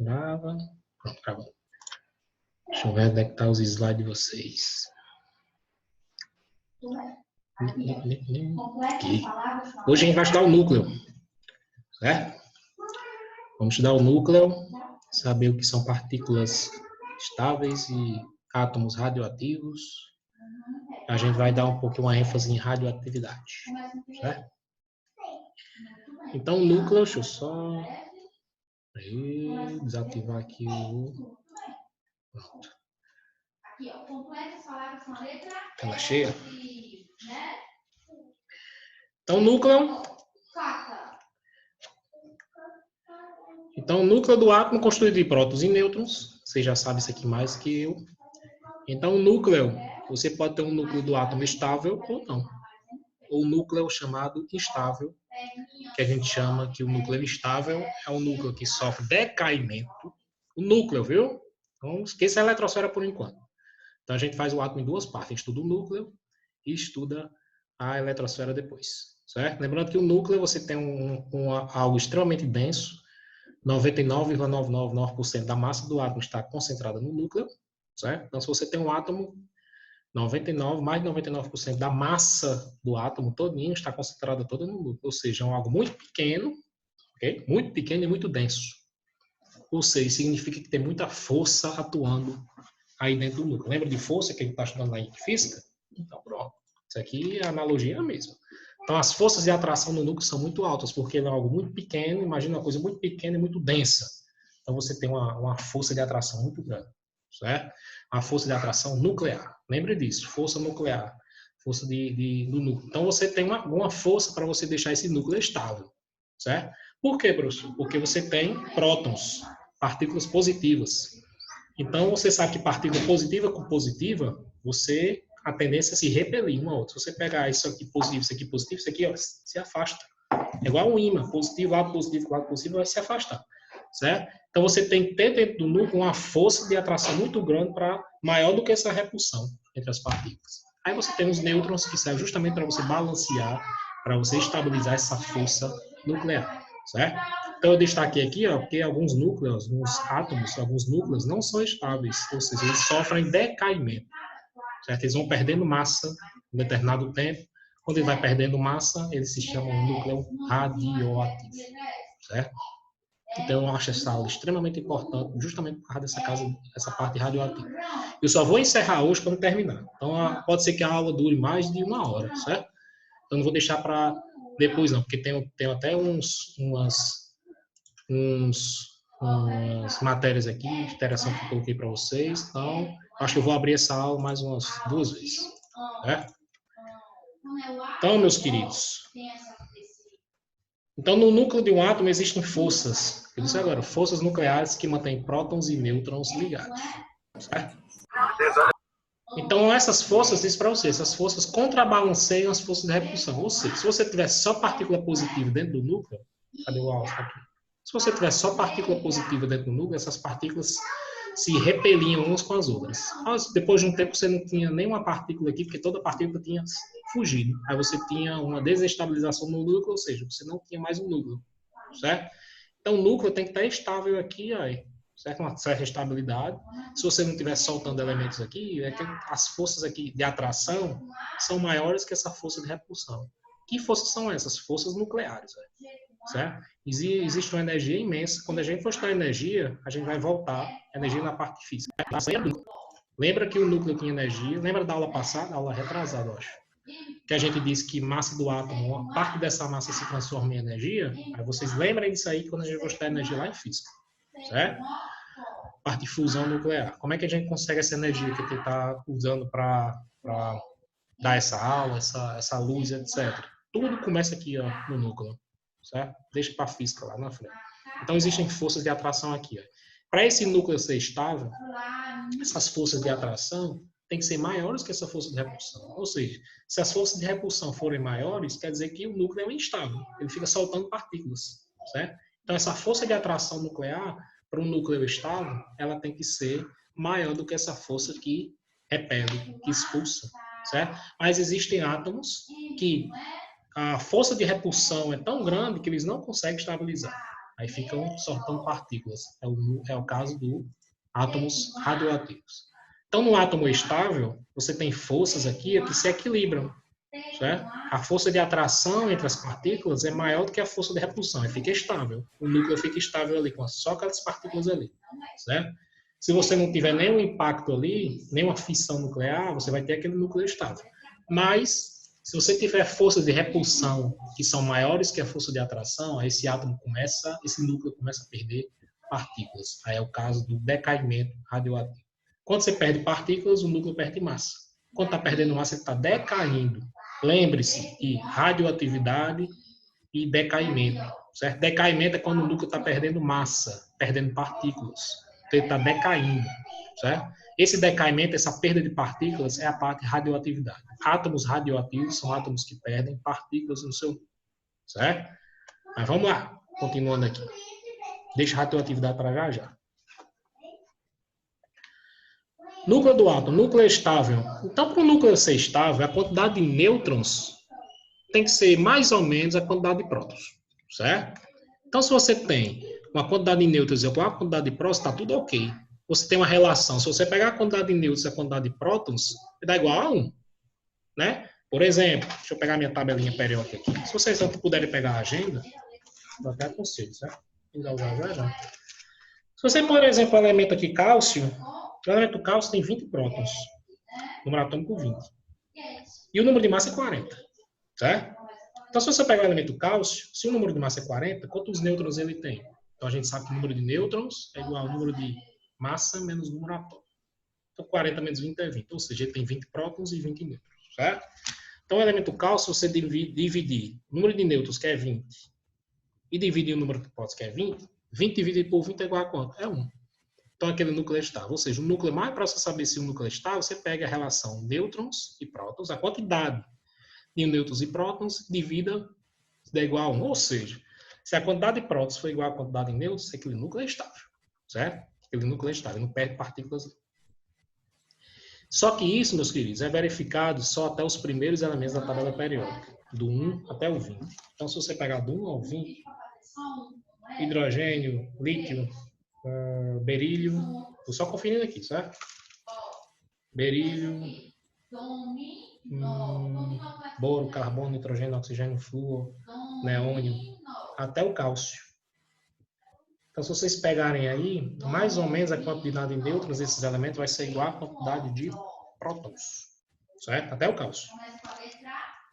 Grava. Pronto, gravou. Deixa eu ver onde é que tá os slides de vocês. Aqui. Hoje a gente vai estudar o núcleo, certo? Vamos estudar o núcleo, saber o que são partículas estáveis e átomos radioativos. A gente vai dar um pouquinho uma ênfase em radioatividade, certo? Então, o núcleo, deixa eu só desativar aqui o... Pronto. Tela cheia. Então, o núcleo... Então, o núcleo do átomo é constituído de prótons e nêutrons. Você já sabe isso aqui mais que eu. Então, o núcleo, você pode ter um núcleo do átomo estável ou não. O núcleo chamado instável, que a gente chama que o núcleo instável é um núcleo que sofre decaimento. O núcleo, viu? Então, esqueça a eletrosfera por enquanto. Então, a gente faz o átomo em duas partes. A gente estuda o núcleo e estuda a eletrosfera depois. Certo? Lembrando que o núcleo, você tem algo extremamente denso. 99,999% da massa do átomo está concentrada no núcleo, certo? Então, se você tem um átomo, mais de 99% da massa do átomo todinho está concentrada toda no núcleo, ou seja, é algo muito pequeno, okay? Muito pequeno e muito denso. Ou seja, significa que tem muita força atuando aí dentro do núcleo. Lembra de força que a gente está estudando lá em física? Então, pronto. Isso aqui, a analogia é a mesma. Então, as forças de atração no núcleo são muito altas, porque é algo muito pequeno, imagina uma coisa muito pequena e muito densa. Então, você tem uma força de atração muito grande, certo? A força de atração nuclear. Lembre disso, força nuclear, força do núcleo. Então, você tem uma força para você deixar esse núcleo estável, certo? Por quê, professor? Porque você tem prótons, partículas positivas. Então, você sabe que partícula positiva com positiva, a tendência é se repelir uma a outra. Se você pegar isso aqui positivo, isso aqui, ó, se afasta. É igual um ímã, positivo, lado positivo, vai se afastar, certo? Então, você tem que ter dentro do núcleo uma força de atração muito grande, maior do que essa repulsão entre as partículas. Aí você tem os nêutrons, que servem justamente para você balancear, para você estabilizar essa força nuclear, certo? Então, eu destaquei aqui, ó, porque alguns núcleos, alguns núcleos não são estáveis, ou seja, eles sofrem decaimento, certo? Eles vão perdendo massa em determinado tempo. Quando ele vai perdendo massa, ele se chama um núcleo radioativo, certo? Então, eu acho essa aula extremamente importante, justamente por causa dessa parte radioativa. Eu só vou encerrar hoje quando terminar. Então, pode ser que a aula dure mais de 1 hora, certo? Então, não vou deixar para depois, não, porque tem até umas matérias aqui, interação que eu coloquei para vocês. Então, acho que eu vou abrir essa aula mais umas 2 vezes. Certo? Então, meus queridos, então no núcleo de um átomo existem forças. Eu disse agora, forças nucleares que mantêm prótons e nêutrons ligados. Certo? Então, essas forças, diz para você, essas forças contrabalanceiam as forças de repulsão. Ou seja, se você tivesse só partícula positiva dentro do núcleo, cadê o Alfa aqui? Se você tivesse só partícula positiva dentro do núcleo, essas partículas se repeliam umas com as outras. Mas depois de um tempo você não tinha nenhuma partícula aqui, porque toda partícula tinha fugido. Aí você tinha uma desestabilização no núcleo, ou seja, você não tinha mais um núcleo, certo? Então o núcleo tem que estar estável aqui, aí, certo? Uma certa estabilidade. Se você não estiver soltando elementos aqui, é que as forças aqui de atração são maiores que essa força de repulsão. Que forças são essas? Forças nucleares, certo? Existe uma energia imensa. Quando a gente for estudar energia, a gente vai voltar energia na parte física. Lembra que o núcleo tinha energia? Lembra da aula passada? Aula retrasada, eu acho. Que a gente disse que massa do átomo, uma parte dessa massa se transforma em energia. Aí vocês lembrem disso aí quando a gente for estudar energia lá em física, certo? Parte de fusão nuclear. Como é que a gente consegue essa energia que a gente está usando para dar essa aula, essa luz, etc. Tudo começa aqui, ó, no núcleo, certo? Deixa para a física lá na frente. Então, existem forças de atração aqui. Para esse núcleo ser estável, essas forças de atração têm que ser maiores que essa força de repulsão. Ou seja, se as forças de repulsão forem maiores, quer dizer que o núcleo é instável. Ele fica soltando partículas, certo? Então, essa força de atração nuclear, para um núcleo estável, ela tem que ser maior do que essa força que repele, que expulsa, certo? Mas existem átomos que a força de repulsão é tão grande que eles não conseguem estabilizar. Aí ficam soltando partículas. É o caso do átomos radioativos. Então, no átomo estável, você tem forças aqui que se equilibram. Certo? A força de atração entre as partículas é maior do que a força de repulsão, e fica estável. O núcleo fica estável ali, com só aquelas partículas ali. Certo? Se você não tiver nenhum impacto ali, nenhuma fissão nuclear, você vai ter aquele núcleo estável. Mas, se você tiver forças de repulsão que são maiores que a força de atração, aí esse núcleo começa a perder partículas. Aí é o caso do decaimento radioativo. Quando você perde partículas, o núcleo perde massa. Quando está perdendo massa, ele está decaindo. Lembre-se de radioatividade e decaimento. Certo? Decaimento é quando o núcleo está perdendo massa, perdendo partículas. Então, ele está decaindo. Certo? Esse decaimento, essa perda de partículas, é a parte de radioatividade. Átomos radioativos são átomos que perdem partículas no seu núcleo. Certo? Mas vamos lá, continuando aqui. Deixa a radioatividade para já já. Núcleo do átomo, núcleo estável. Então, para o núcleo ser estável, a quantidade de nêutrons tem que ser mais ou menos a quantidade de prótons, certo? Então, se você tem uma quantidade de nêutrons igual a quantidade de prótons, está tudo ok. Você tem uma relação, se você pegar a quantidade de nêutrons e a quantidade de prótons, dá igual a 1, né? Por exemplo, deixa eu pegar minha tabelinha periódica aqui. Se vocês não puderem pegar a agenda, eu até aconselho, certo? Se você, por exemplo, o elemento aqui, cálcio, o elemento cálcio tem 20 prótons, número atômico 20. E o número de massa é 40, certo? Então, se você pegar o elemento cálcio, se o número de massa é 40, quantos nêutrons ele tem? Então, a gente sabe que o número de nêutrons é igual ao número de massa menos o número atômico. Então, 40 menos 20 é 20, ou seja, ele tem 20 prótons e 20 nêutrons, certo? Então, o elemento cálcio, você dividir o número de nêutrons, que é 20, e dividir o número de prótons, que é 20, 20 dividido por 20 é igual a quanto? É 1. Então, aquele núcleo é estável. Ou seja, o núcleo mais para você saber se o núcleo é estável, você pega a relação nêutrons e prótons, a quantidade de nêutrons e prótons, divida, dá igual a 1. Ou seja, se a quantidade de prótons for igual à quantidade de nêutrons, aquele núcleo é estável. Certo? Aquele núcleo é estável, não perde partículas. Só que isso, meus queridos, é verificado só até os primeiros elementos da tabela periódica, do 1 até o 20. Então, se você pegar do 1 ao 20, hidrogênio, lítio, berílio, estou só conferindo aqui, certo? Berílio, boro, carbono, nitrogênio, oxigênio, flúor, neônio, até o cálcio. Então, se vocês pegarem aí, mais ou menos a quantidade de nêutrons desses elementos vai ser igual à quantidade de prótons, certo? Até o cálcio.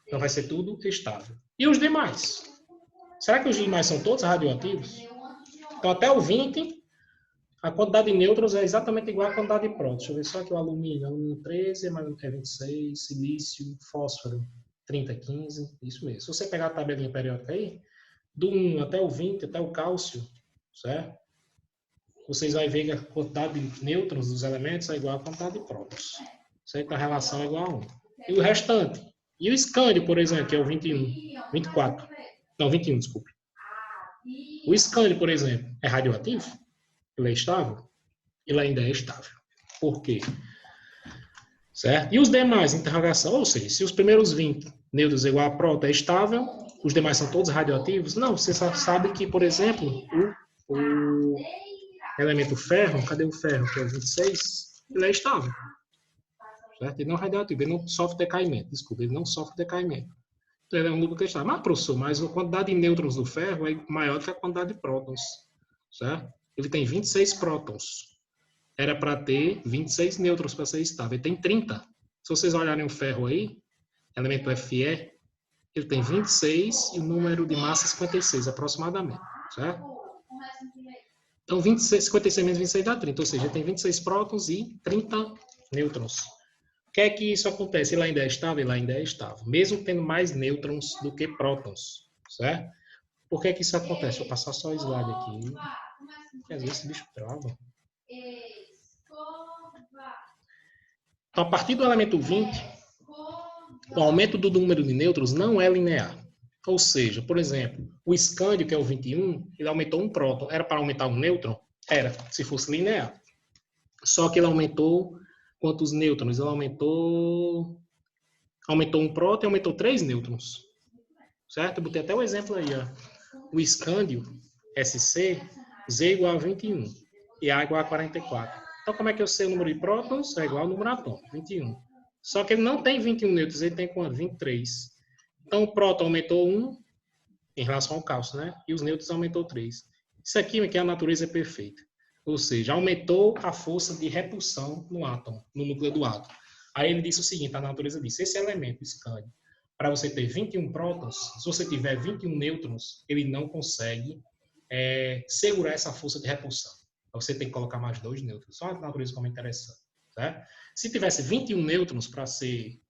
Então, vai ser tudo estável. E os demais? Será que os demais são todos radioativos? Então, até o 20, a quantidade de nêutrons é exatamente igual à quantidade de prótons. Deixa eu ver só aqui o alumínio. Alumínio 13, mais 26, silício, fósforo 30, 15, isso mesmo. Se você pegar a tabelinha periódica aí, do 1 até o 20, até o cálcio, certo? Vocês vão ver que a quantidade de nêutrons dos elementos é igual à quantidade de prótons. Certo? A relação é igual a 1. E o restante? E o escândio, por exemplo, que é o 21, 24. Não, 21, desculpe. O escândio, por exemplo, é radioativo? Ele é estável? Ele ainda é estável. Por quê? Certo? E os demais, interrogação, ou seja, se os primeiros 20 nêutrons é igual a próton é estável, os demais são todos radioativos? Não, você só sabe que, por exemplo, o elemento ferro, cadê o ferro, que é o 26, ele é estável. Certo? Ele não é radioativo, ele não sofre decaimento, desculpa, ele não sofre decaimento. Então, ele é um núcleo estável. Mas, professor, mas a quantidade de nêutrons do ferro é maior do que a quantidade de prótons. Certo? Ele tem 26 prótons. Era para ter 26 nêutrons para ser estável. Ele tem 30. Se vocês olharem o ferro aí, elemento Fe, ele tem 26 e o número de massa 56, aproximadamente. Certo? Então, 26, 56 menos 26 dá 30. Ou seja, ele tem 26 prótons e 30 nêutrons. O que é que isso acontece? Ele ainda é estável? Ele ainda é estável. Mesmo tendo mais nêutrons do que prótons. Certo? Por que é que isso acontece? Vou passar só o slide aqui. Porque às vezes esse bicho trava. Então, a partir do elemento 20, o aumento do número de nêutrons não é linear. Ou seja, por exemplo, o escândio, que é o 21, ele aumentou um próton. Era para aumentar um nêutron? Era, se fosse linear. Só que ele aumentou quantos nêutrons? Ele aumentou um próton e aumentou 3 nêutrons. Certo? Eu botei até o exemplo aí. Ó. O escândio SC, Z igual a 21 e A igual a 44. Então, como é que eu sei o número de prótons? É igual ao número atômico, 21. Só que ele não tem 21 nêutrons, ele tem quanto? 23. Então, o próton aumentou 1 em relação ao cálcio, né? E os nêutrons aumentou 3. Isso aqui é que a natureza é perfeita. Ou seja, aumentou a força de repulsão no átomo, no núcleo do átomo. Aí ele disse o seguinte, a natureza disse, esse elemento, escândio, para você ter 21 prótons, se você tiver 21 nêutrons, ele não consegue segurar essa força de repulsão. Então, você tem que colocar mais 2 nêutrons. Só a natureza como é interessante. Certo? Se tivesse 21 nêutrons para ser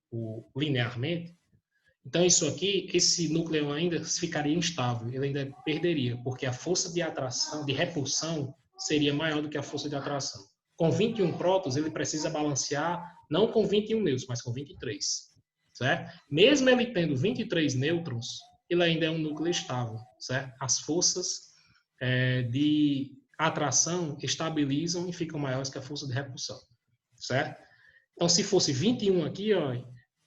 linearmente, então isso aqui, esse núcleo ainda ficaria instável, ele ainda perderia, porque a força de atração, de repulsão, seria maior do que a força de atração. Com 21 prótons, ele precisa balancear, não com 21 nêutrons, mas com 23. Certo? Mesmo ele tendo 23 nêutrons, ele ainda é um núcleo estável. Certo? As forças de atração estabilizam e ficam maiores que a força de repulsão. Certo? Então, se fosse 21 aqui, ó,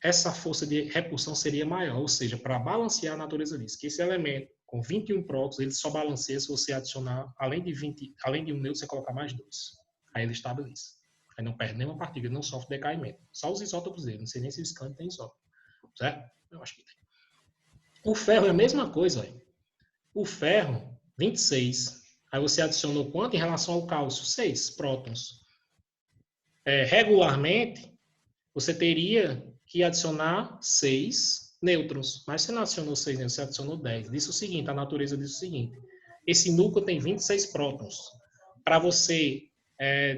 essa força de repulsão seria maior. Ou seja, para balancear, a natureza diz que esse elemento, com 21 prótons, ele só balanceia se você adicionar, além de 1 nêutron, você colocar mais 2. Aí ele estabiliza. Aí não perde nenhuma partícula, não sofre decaimento. Só os isótopos dele. Não sei nem se o escândalo tem isótopo. Certo? Eu acho que tem. O ferro é a mesma coisa. Ó. O ferro, 26. Aí você adicionou quanto em relação ao cálcio? 6 prótons. Regularmente, você teria que adicionar 6 nêutrons. Mas você não adicionou 6 nêutrons, você adicionou 10. Diz o seguinte, a natureza diz o seguinte. Esse núcleo tem 26 prótons. Para você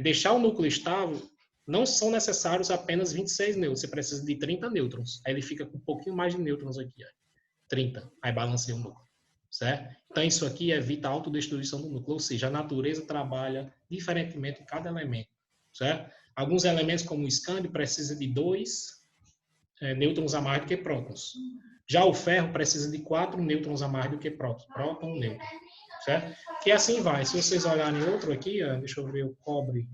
deixar o núcleo estável, não são necessários apenas 26 nêutrons. Você precisa de 30 nêutrons. Aí ele fica com um pouquinho mais de nêutrons aqui. Ó. 30. Aí balanceia o núcleo. Certo? Então, isso aqui evita a autodestruição do núcleo. Ou seja, a natureza trabalha diferentemente em cada elemento. Certo? Alguns elementos, como o escândio, precisam de 2 nêutrons a mais do que prótons. Já o ferro precisa de 4 nêutrons a mais do que prótons. Próton, nêutron. Certo? Que assim vai. Se vocês olharem outro aqui, ó, deixa eu ver o cobre.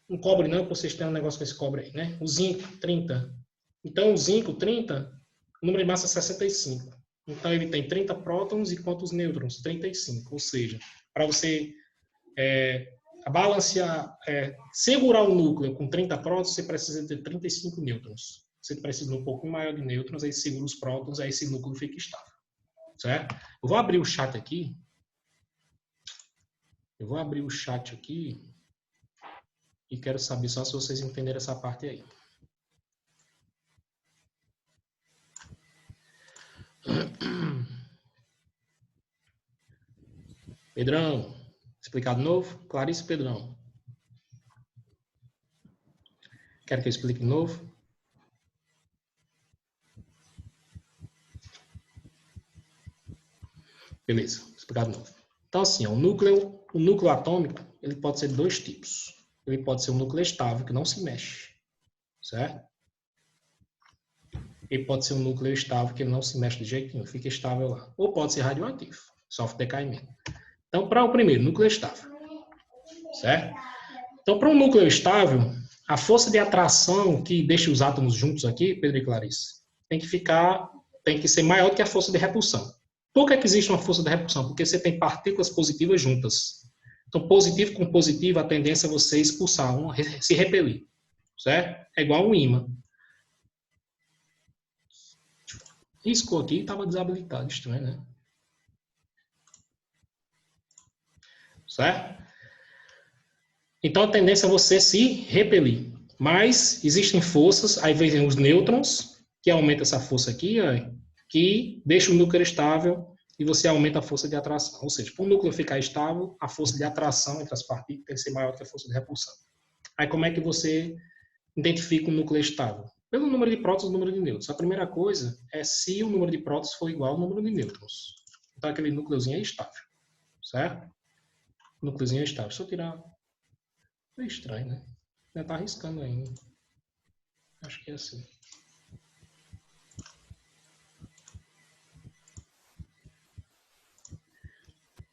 Um cobre não, porque vocês têm um negócio com esse cobre aí, né? O zinco, 30. Então, o zinco, 30, o número de massa é 65. Então, ele tem 30 prótons e quantos nêutrons? 35. Ou seja, para você balancear, segurar o núcleo com 30 prótons, você precisa ter 35 nêutrons. Você precisa de um pouquinho maior de nêutrons, aí segura os prótons, aí esse núcleo fica estável. Certo? Eu vou abrir o chat aqui. E quero saber só se vocês entenderam essa parte aí. Pedrão, explicar de novo? Clarice, Pedrão. Quer que eu explique de novo? Beleza, vou explicar de novo. Então, assim, o núcleo atômico, ele pode ser de 2 tipos. Ele pode ser um núcleo estável, que não se mexe. Certo? Ele pode ser um núcleo estável, que ele não se mexe de jeito nenhum, fica estável lá. Ou pode ser radioativo, sofre decaimento. Então, para o primeiro, núcleo estável. Certo? Então, para um núcleo estável, a força de atração que deixa os átomos juntos aqui, Pedro e Clarice, tem que ser maior do que a força de repulsão. Por que existe uma força de repulsão? Porque você tem partículas positivas juntas. Então, positivo com positivo, a tendência é você expulsar um, se repelir. Certo? É igual um ímã. Riscou aqui e estava desabilitado. Estranho, né? Certo? Então, a tendência é você se repelir. Mas existem forças, aí vem os nêutrons, que aumenta essa força aqui, ó, que deixa o núcleo estável e você aumenta a força de atração. Ou seja, para o núcleo ficar estável, a força de atração entre as partículas tem que ser maior que a força de repulsão. Aí como é que você identifica um núcleo estável? Pelo número de prótons e número de nêutrons. A primeira coisa é se o número de prótons for igual ao número de nêutrons. Então aquele núcleozinho é estável. Certo? O núcleozinho é estável. Se eu tirar... É estranho, né? Ainda tá arriscando ainda. Acho que é assim.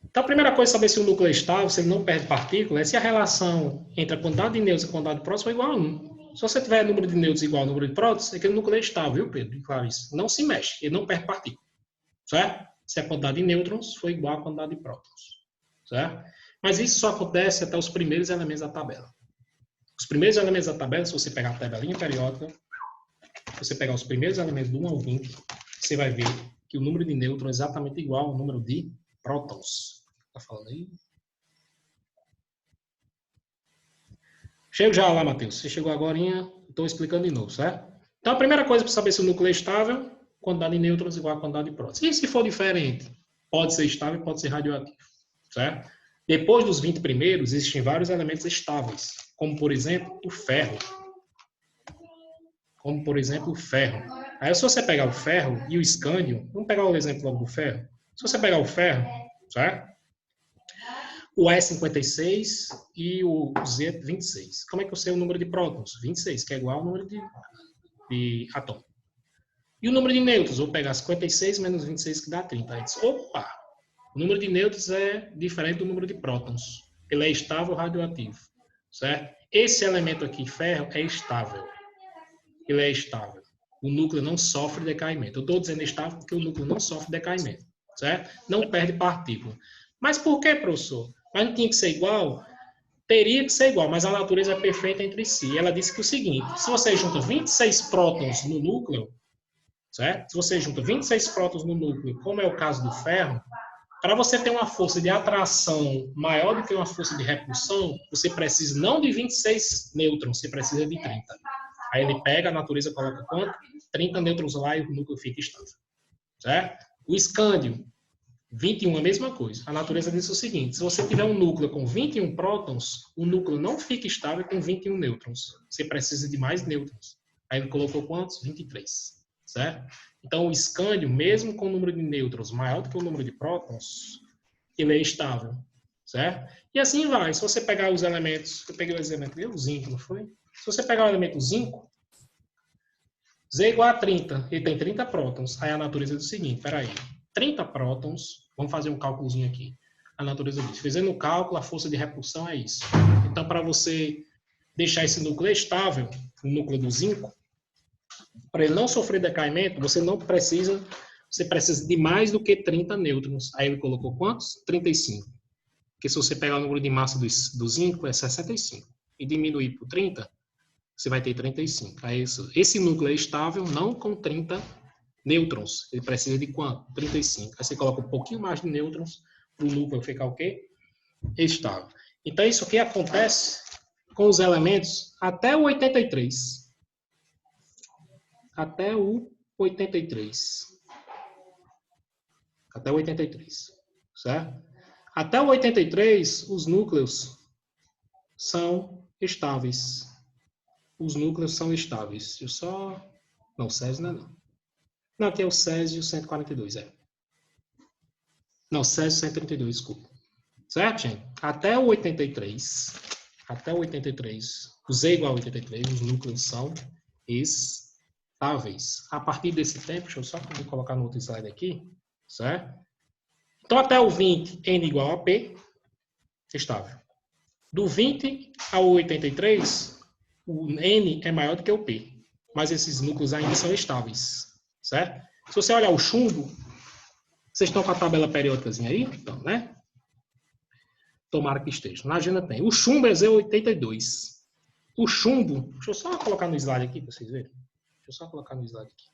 Então, a primeira coisa é saber se o núcleo é estável, se ele não perde partícula, é se a relação entre a quantidade de nêutrons e a quantidade de prótons for igual a 1. Se você tiver número de nêutrons igual ao número de prótons, aquele núcleo é estável, viu, Pedro e Clarice? Não se mexe, ele não perde partícula. Certo? se a quantidade de nêutrons for igual à quantidade de prótons. Certo? Mas isso só acontece até os primeiros elementos da tabela. Os primeiros elementos da tabela, se você pegar a tabelinha periódica, se você pegar os primeiros elementos do 1 ao 20, você vai ver que o número de nêutrons é exatamente igual ao número de prótons. Tá falando aí? Chego já lá, Matheus. Você chegou agora, estou explicando de novo, certo? Então, a primeira coisa para saber se o núcleo é estável, quantidade de nêutrons igual a quantidade de prótons. E se for diferente? Pode ser estável, pode ser radioativo, certo? Depois dos 20 primeiros, existem vários elementos estáveis, como, por exemplo, o ferro. Aí, se você pegar o ferro e o escândio, vamos pegar o exemplo logo do ferro. Se você pegar o ferro, certo? O E56 e o Z26. Como é que eu sei o número de prótons? 26, que é igual ao número de átomos. E o número de nêutrons? Vou pegar 56 menos 26, que dá 30. Aí diz, opa, o número de nêutrons é diferente do número de prótons. Ele é estável ou radioativo, certo? Esse elemento aqui, ferro, é estável. Ele é estável. O núcleo não sofre decaimento. Eu estou dizendo estável porque o núcleo não sofre decaimento, certo? Não perde partícula. Mas por que, professor? Mas não tinha que ser igual? Teria que ser igual, mas a natureza é perfeita entre si. Ela disse que o seguinte, se você junta 26 prótons no núcleo, certo? Se você junta 26 prótons no núcleo, como é o caso do ferro, para você ter uma força de atração maior do que uma força de repulsão, você precisa não de 26 nêutrons, você precisa de 30. Aí ele pega, a natureza coloca quanto? 30 nêutrons lá e o núcleo fica estável. Certo? O escândio, 21, a mesma coisa. A natureza diz o seguinte, se você tiver um núcleo com 21 prótons, o núcleo não fica estável com 21 nêutrons. Você precisa de mais nêutrons. Aí ele colocou quantos? 23. Certo? Então, o escândio, mesmo com o número de nêutrons maior do que o número de prótons, ele é estável. Certo? E assim vai. Se você pegar os elementos, eu peguei o exemplo, o zinco, não foi? Se você pegar o elemento zinco, Z é igual a 30, ele tem 30 prótons. Aí a natureza diz o seguinte, peraí, 30 prótons, vamos fazer um cálculozinho aqui. A natureza diz, fazendo o cálculo, a força de repulsão é isso. Então, para você deixar esse núcleo estável, o núcleo do zinco, para ele não sofrer decaimento, você precisa de mais do que 30 nêutrons. Aí ele colocou quantos? 35. Porque se você pegar o número de massa do zinco, é 65. E diminuir por 30, você vai ter 35. Aí esse núcleo é estável, não com 30 nêutrons. Ele precisa de quanto? 35. Aí você coloca um pouquinho mais de nêutrons para o núcleo ficar o quê? Estável. Então, isso aqui acontece com os elementos até o 83. Até o 83. Até o 83. Certo? Até o 83, os núcleos são estáveis. Os núcleos são estáveis. Eu só... Não, o Césio não é não. Não, aqui é o Césio 142, é. Não, Césio 132, desculpa. Certo, gente? Até o 83, o Z igual a 83, os núcleos são estáveis. A partir desse tempo, deixa eu só colocar no outro slide aqui, certo? Então, até o 20, N igual a P, estável. Do 20 ao 83, o N é maior do que o P, mas esses núcleos ainda são estáveis, certo? Se você olhar o chumbo, vocês estão com a tabela periódicazinha aí? Então, né? Tomara que esteja. Na agenda tem. O chumbo é Z82. O chumbo, deixa eu só colocar no slide aqui para vocês verem. Deixa eu só colocar no slide aqui.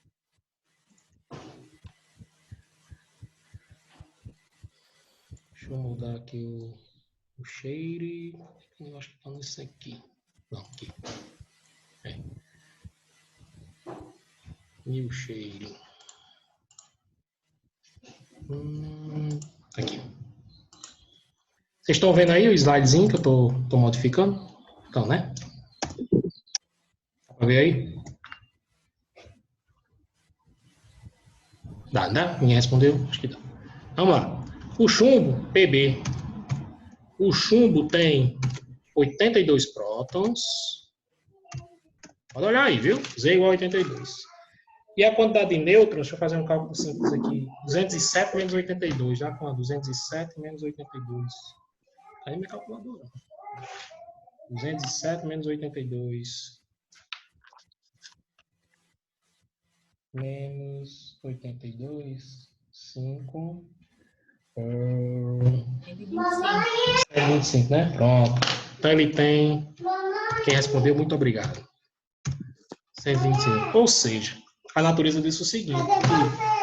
Deixa eu mudar aqui o shade. Eu acho que está nesse aqui. Não, aqui. É. New shade. Aqui. Vocês estão vendo aí o slidezinho que eu estou modificando? Então, né? Dá para ver aí? Dá, né? Ninguém respondeu? Acho que dá. Vamos lá. O chumbo, PB. O chumbo tem 82 prótons. Pode olhar aí, viu? Z igual a 82. E a quantidade de nêutrons, deixa eu fazer um cálculo simples aqui. 207 menos 82. Já com 207 menos 82. Aí minha calculadora. 207 menos 82. Menos 82. 5 125, né? Pronto. Então ele tem... Quem respondeu, muito obrigado. 125. Ou seja, a natureza diz o seguinte,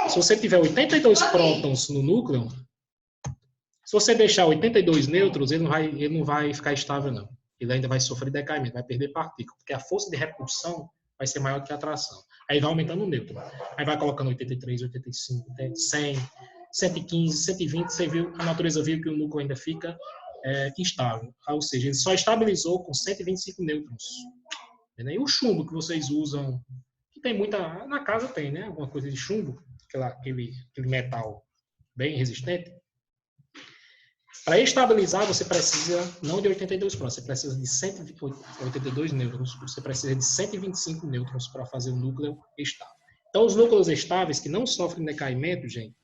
que se você tiver 82 prótons no núcleo, se você deixar 82 nêutrons, ele não vai ficar estável, não. Ele ainda vai sofrer decaimento, vai perder partícula, porque a força de repulsão vai ser maior do que a atração. Aí vai aumentando o nêutron. Aí vai colocando 83, 85, 100, 115, 120, você viu, a natureza viu que o núcleo ainda fica instável. Ou seja, ele só estabilizou com 125 nêutrons. E o chumbo que vocês usam, que tem muita... Na casa tem, né? Alguma coisa de chumbo, aquele metal bem resistente. Para estabilizar, você precisa não de 82 prótons, você precisa de 182 nêutrons, você precisa de 125 nêutrons para fazer o núcleo estável. Então, os núcleos estáveis que não sofrem decaimento, gente,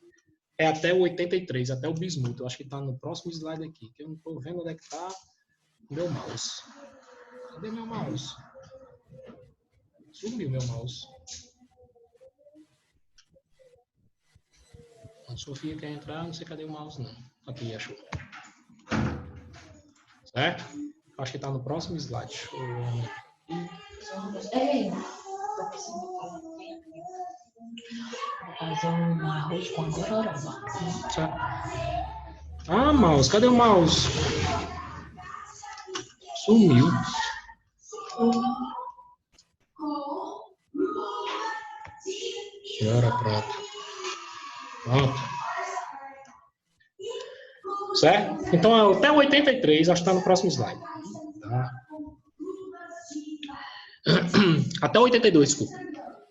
é até o 83, até o bismuto. Eu acho que está no próximo slide aqui, que eu não estou vendo onde é que está o meu mouse. Cadê meu mouse? Sumiu meu mouse. A Sofia quer entrar, não sei cadê o mouse, não. Aqui, achou. Certo? Acho que está no próximo slide. Vou fazer um arroz com gororoba. Ah, mouse, cadê o mouse? Sumiu. Agora, pronto. Pronto. Certo? Então, até o 83, acho que está no próximo slide. Tá? Até o 82, desculpa.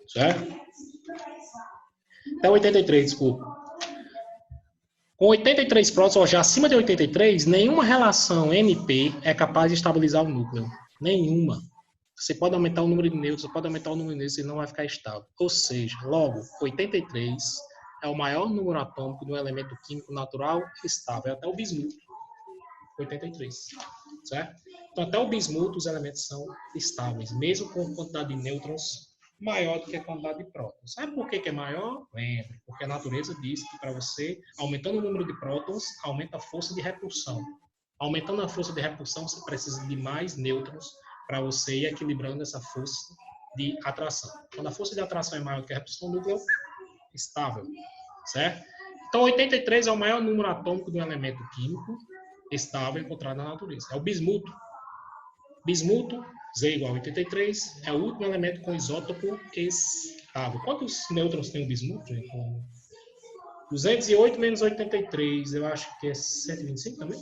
Certo? Até o 83, desculpa. Com 83 prótons, ou já acima de 83, nenhuma relação NP é capaz de estabilizar o núcleo. Nenhuma. Você pode aumentar o número de nêutrons, você pode aumentar o número de nêutrons e não vai ficar estável. Ou seja, logo, 83 é o maior número atômico de um elemento químico natural estável, até o bismuto. 83. Certo? Então, até o bismuto, os elementos são estáveis, mesmo com quantidade de nêutrons maior do que a quantidade de prótons. Sabe por que é maior? Lembre, porque a natureza diz que para você, aumentando o número de prótons, aumenta a força de repulsão. Aumentando a força de repulsão, você precisa de mais nêutrons para você ir equilibrando essa força de atração. Quando a força de atração é maior do que a repulsão, o núcleo é estável. Certo? Então, 83 é o maior número atômico de um elemento químico estável encontrado na natureza. É o bismuto. Bismuto, Z igual a 83, é o último elemento com isótopo estável. Quantos nêutrons tem o bismuto? 208 menos 83, eu acho que é 125 também?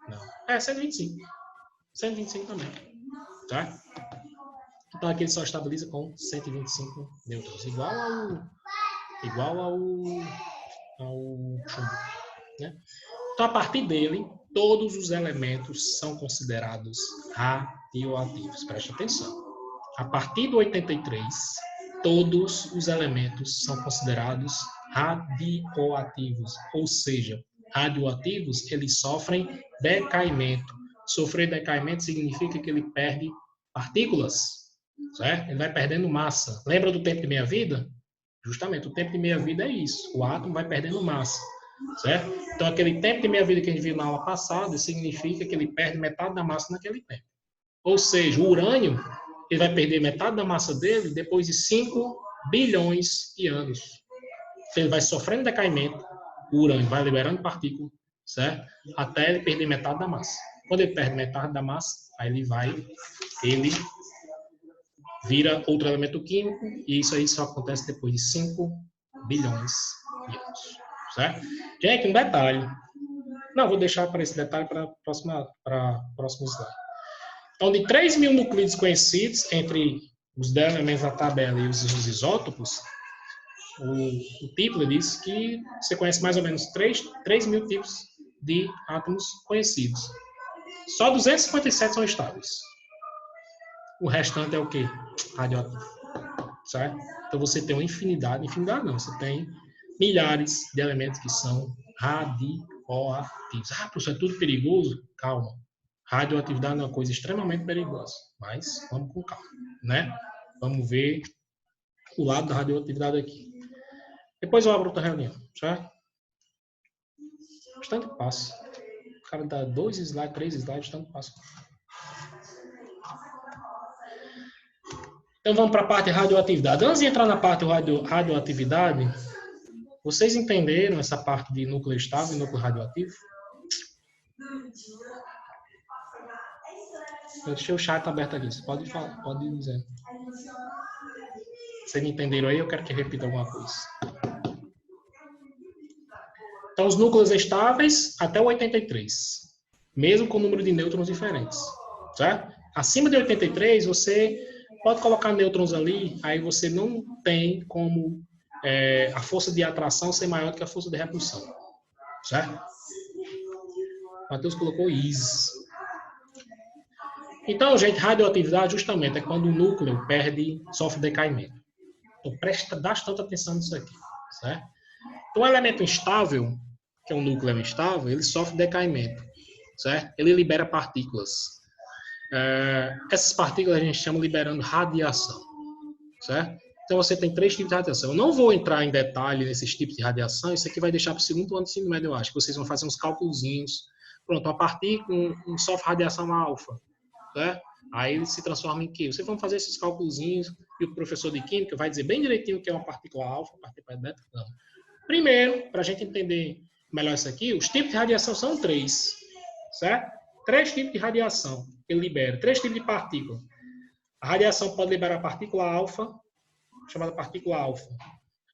Não. É 125. 125 também. Tá? Então aqui ele só estabiliza com 125 nêutrons, igual ao chumbo. Né? Então, a partir dele, todos os elementos são considerados radioativos. Preste atenção. A partir do 83, todos os elementos são considerados radioativos. Ou seja, radioativos, eles sofrem decaimento. Sofrer decaimento significa que ele perde partículas, certo? Ele vai perdendo massa. Lembra do tempo de meia-vida? Justamente, o tempo de meia-vida é isso. O átomo vai perdendo massa. Certo? Então, aquele tempo de meia-vida que a gente viu na aula passada significa que ele perde metade da massa naquele tempo. Ou seja, o urânio ele vai perder metade da massa dele depois de 5 bilhões de anos. Então, ele vai sofrendo decaimento, o urânio vai liberando partículas, certo? Até ele perder metade da massa. Quando ele perde metade da massa, aí ele vira outro elemento químico, e isso aí só acontece depois de 5 bilhões de anos. Certo? Gente, um detalhe. Não, vou deixar para esse detalhe para próximo slide. Então, de 3 mil nucleidos conhecidos, entre os 10 elementos da tabela e os isótopos, o Tipler diz que você conhece mais ou menos 3 mil tipos de átomos conhecidos. Só 257 são estáveis. O restante é o quê? Radioativo. Certo? Então, você tem uma infinidade não, você tem milhares de elementos que são radioativos. Ah, professor, é tudo perigoso? Calma. Radioatividade é uma coisa extremamente perigosa, mas vamos com calma, né? Vamos ver o lado da radioatividade aqui. Depois eu abro outra reunião, certo? Bastante passo. O cara dá 2 slides, 3 slides, tanto passo. Então vamos para a parte de radioatividade. Antes de entrar na parte de radioatividade, vocês entenderam essa parte de núcleo estável e núcleo radioativo? Eu deixei o chat aberto aqui. Você pode falar, pode dizer. Vocês entenderam aí? Eu quero que repita alguma coisa. Então, os núcleos estáveis até o 83. Mesmo com número de nêutrons diferentes. Certo? Acima de 83, você pode colocar nêutrons ali, aí você não tem como a força de atração ser maior do que a força de repulsão. Certo? Matheus colocou is. Então, gente, radioatividade justamente é quando o núcleo sofre decaimento. Então, presta bastante atenção nisso aqui. Certo? Então, o elemento instável, que é um núcleo instável, ele sofre decaimento. Certo? Ele libera partículas. Essas partículas a gente chama liberando radiação. Certo? Então, você tem 3 tipos de radiação. Eu não vou entrar em detalhe nesses tipos de radiação. Isso aqui vai deixar para o segundo ano de ensino médio, eu acho. Que vocês vão fazer uns cálculozinhos. Pronto, uma partícula sofre radiação alfa. Certo? Aí ele se transforma em quê? Vocês vão fazer esses cálculozinhos e o professor de química vai dizer bem direitinho o que é uma partícula alfa, partícula beta. Não. Primeiro, para a gente entender melhor isso aqui, os tipos de radiação são 3. Certo? 3 tipos de radiação que ele libera. 3 tipos de partícula. A radiação pode liberar a partícula alfa, chamada partícula alfa.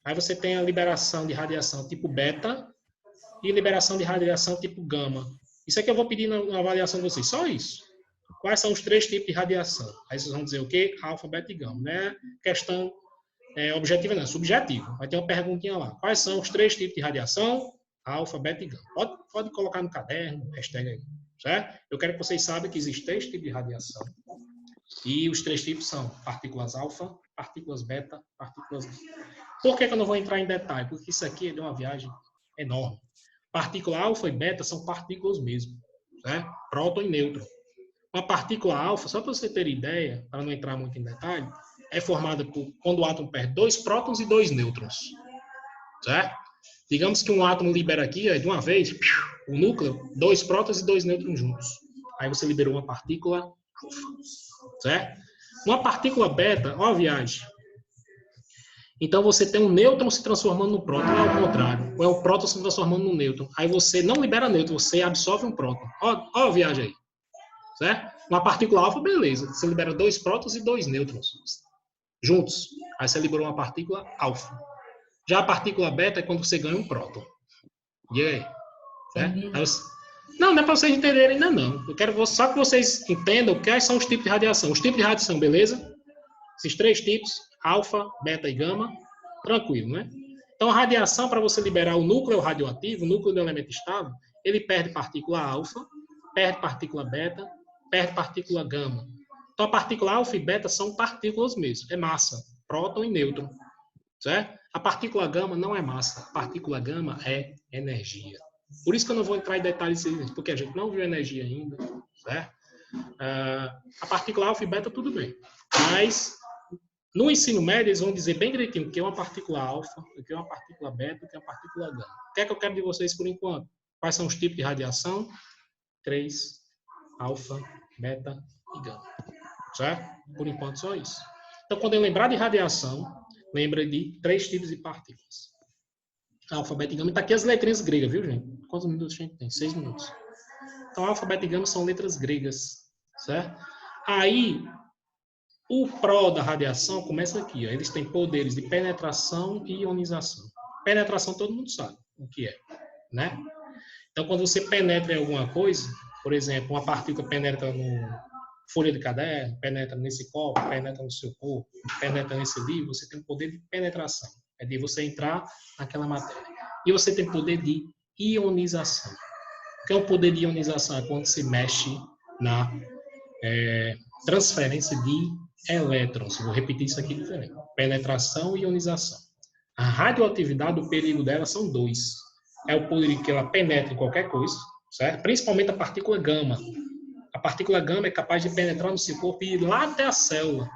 Aí você tem a liberação de radiação tipo beta e liberação de radiação tipo gama. Isso aqui eu vou pedir na avaliação de vocês. Só isso. Quais são os 3 tipos de radiação? Aí vocês vão dizer o quê? Alfa, beta e gama. Não é questão objetiva, não. É subjetivo. Vai ter uma perguntinha lá. Quais são os 3 tipos de radiação? Alfa, beta e gama. Pode colocar no caderno, hashtag aí. Certo? Eu quero que vocês saibam que existem 3 tipos de radiação. E os 3 tipos são partículas alfa, partículas beta, partículas gama. Por que eu não vou entrar em detalhe? Porque isso aqui é de uma viagem enorme. Partícula alfa e beta são partículas mesmo. Certo? Próton e nêutron. Uma partícula alfa, só para você ter ideia, para não entrar muito em detalhe, é formada quando o átomo perde 2 prótons e 2 nêutrons. Certo? Digamos que um átomo libera aqui, de uma vez, o núcleo, 2 prótons e 2 nêutrons juntos. Aí você liberou uma partícula alfa. Certo? Uma partícula beta, ó a viagem. Então você tem um nêutron se transformando no próton, ou é o contrário. Ou é o próton se transformando no nêutron. Aí você não libera nêutron, você absorve um próton. Ó a viagem aí. Certo? Uma partícula alfa, beleza. Você libera 2 prótons e 2 nêutrons juntos. Aí você liberou uma partícula alfa. Já a partícula beta é quando você ganha um próton. E aí? Certo? Não é para vocês entenderem ainda não. Eu quero só que vocês entendam quais são os tipos de radiação. Os tipos de radiação, beleza? Esses 3 tipos, alfa, beta e gama. Tranquilo, né? Então, a radiação, para você liberar o núcleo radioativo, o núcleo do elemento estável, ele perde partícula alfa, perde partícula beta, perde partícula gama. Então, a partícula alfa e beta são partículas mesmo. É massa. Próton e nêutron. Certo? A partícula gama não é massa. A partícula gama é energia. Por isso que eu não vou entrar em detalhes, porque a gente não viu energia ainda. Certo? A partícula alfa e beta, tudo bem. Mas, no ensino médio, eles vão dizer bem direitinho o que é uma partícula alfa, o que é uma partícula beta, o que é uma partícula gama. O que é que eu quero de vocês por enquanto? Quais são os tipos de radiação? 3, alfa, beta e gama. Certo? Por enquanto, só isso. Então, quando eu lembrar de radiação, lembra de 3 tipos de partículas. Alfa, beta e gama. Está aqui as letrinhas gregas, viu, gente? Quantos minutos a gente tem? 6 minutos. Então, alfa, beta e gama são letras gregas. Certo? Aí, o pró da radiação começa aqui. Ó. Eles têm poderes de penetração e ionização. Penetração todo mundo sabe o que é. Né? Então, quando você penetra em alguma coisa, por exemplo, uma partícula penetra no folha de caderno, penetra nesse copo, penetra no seu corpo, penetra nesse livro, você tem um poder de penetração. É de você entrar naquela matéria. E você tem poder de ionização. O que é o poder de ionização? É quando se mexe na transferência de elétrons. Vou repetir isso aqui diferente. Penetração e ionização. A radioatividade, o perigo dela são 2. É o poder que ela penetra em qualquer coisa, certo? Principalmente a partícula gama. A partícula gama é capaz de penetrar no seu corpo e ir lá até a célula.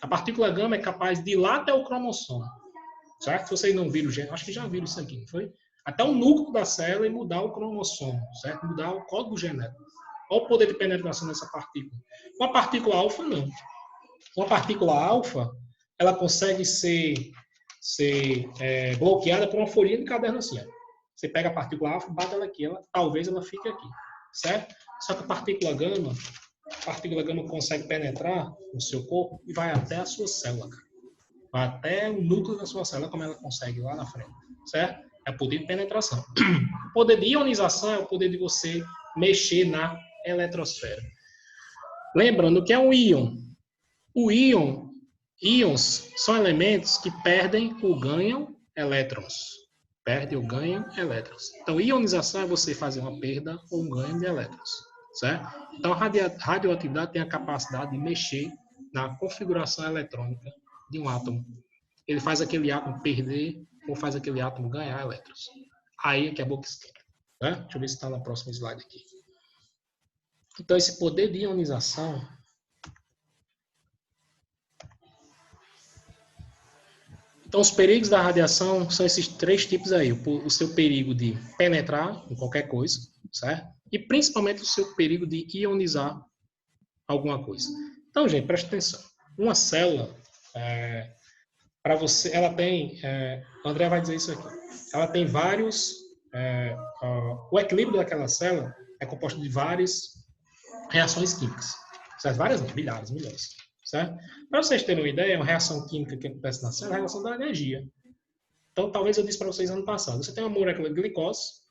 A partícula gama é capaz de ir lá até o cromossomo. certo? Se vocês não viram, acho que já viram isso aqui, não foi? Até o núcleo da célula e mudar o cromossomo, certo? Mudar o código genético. Olha o poder de penetração dessa partícula. Uma partícula alfa, não. Uma partícula alfa, ela consegue ser bloqueada por uma folhinha de caderno assim. Ó. Você pega a partícula alfa, bate ela aqui, talvez ela fique aqui, certo? Só que a partícula gama consegue penetrar no seu corpo e vai até a sua célula, cara. Vai até o núcleo da sua célula, como ela consegue lá na frente, certo? É o poder de penetração. O poder de ionização é o poder de você mexer na eletrosfera. Lembrando que é um íon. Íons são elementos que perdem ou ganham elétrons. Perdem ou ganham elétrons. Então, ionização é você fazer uma perda ou um ganho de elétrons, certo? Então, a radioatividade tem a capacidade de mexer na configuração eletrônica de um átomo. Ele faz aquele átomo perder ou faz aquele átomo ganhar elétrons. Aí é que a boca esquenta. Né? Deixa eu ver se está na próxima slide aqui. Então, esse poder de ionização Então, os perigos da radiação são esses 3 tipos aí. O seu perigo de penetrar em qualquer coisa, certo? E principalmente o seu perigo de ionizar alguma coisa. Então, gente, preste atenção. Uma célula, para você, ela tem... o André vai dizer isso aqui. Ela tem vários... o equilíbrio daquela célula é composto de várias reações químicas. Certo? Várias, milhares, milhões. Certo? Para vocês terem uma ideia, uma reação química que acontece na célula é a relação da energia. Então, talvez eu disse para vocês ano passado, você tem uma molécula de glicose,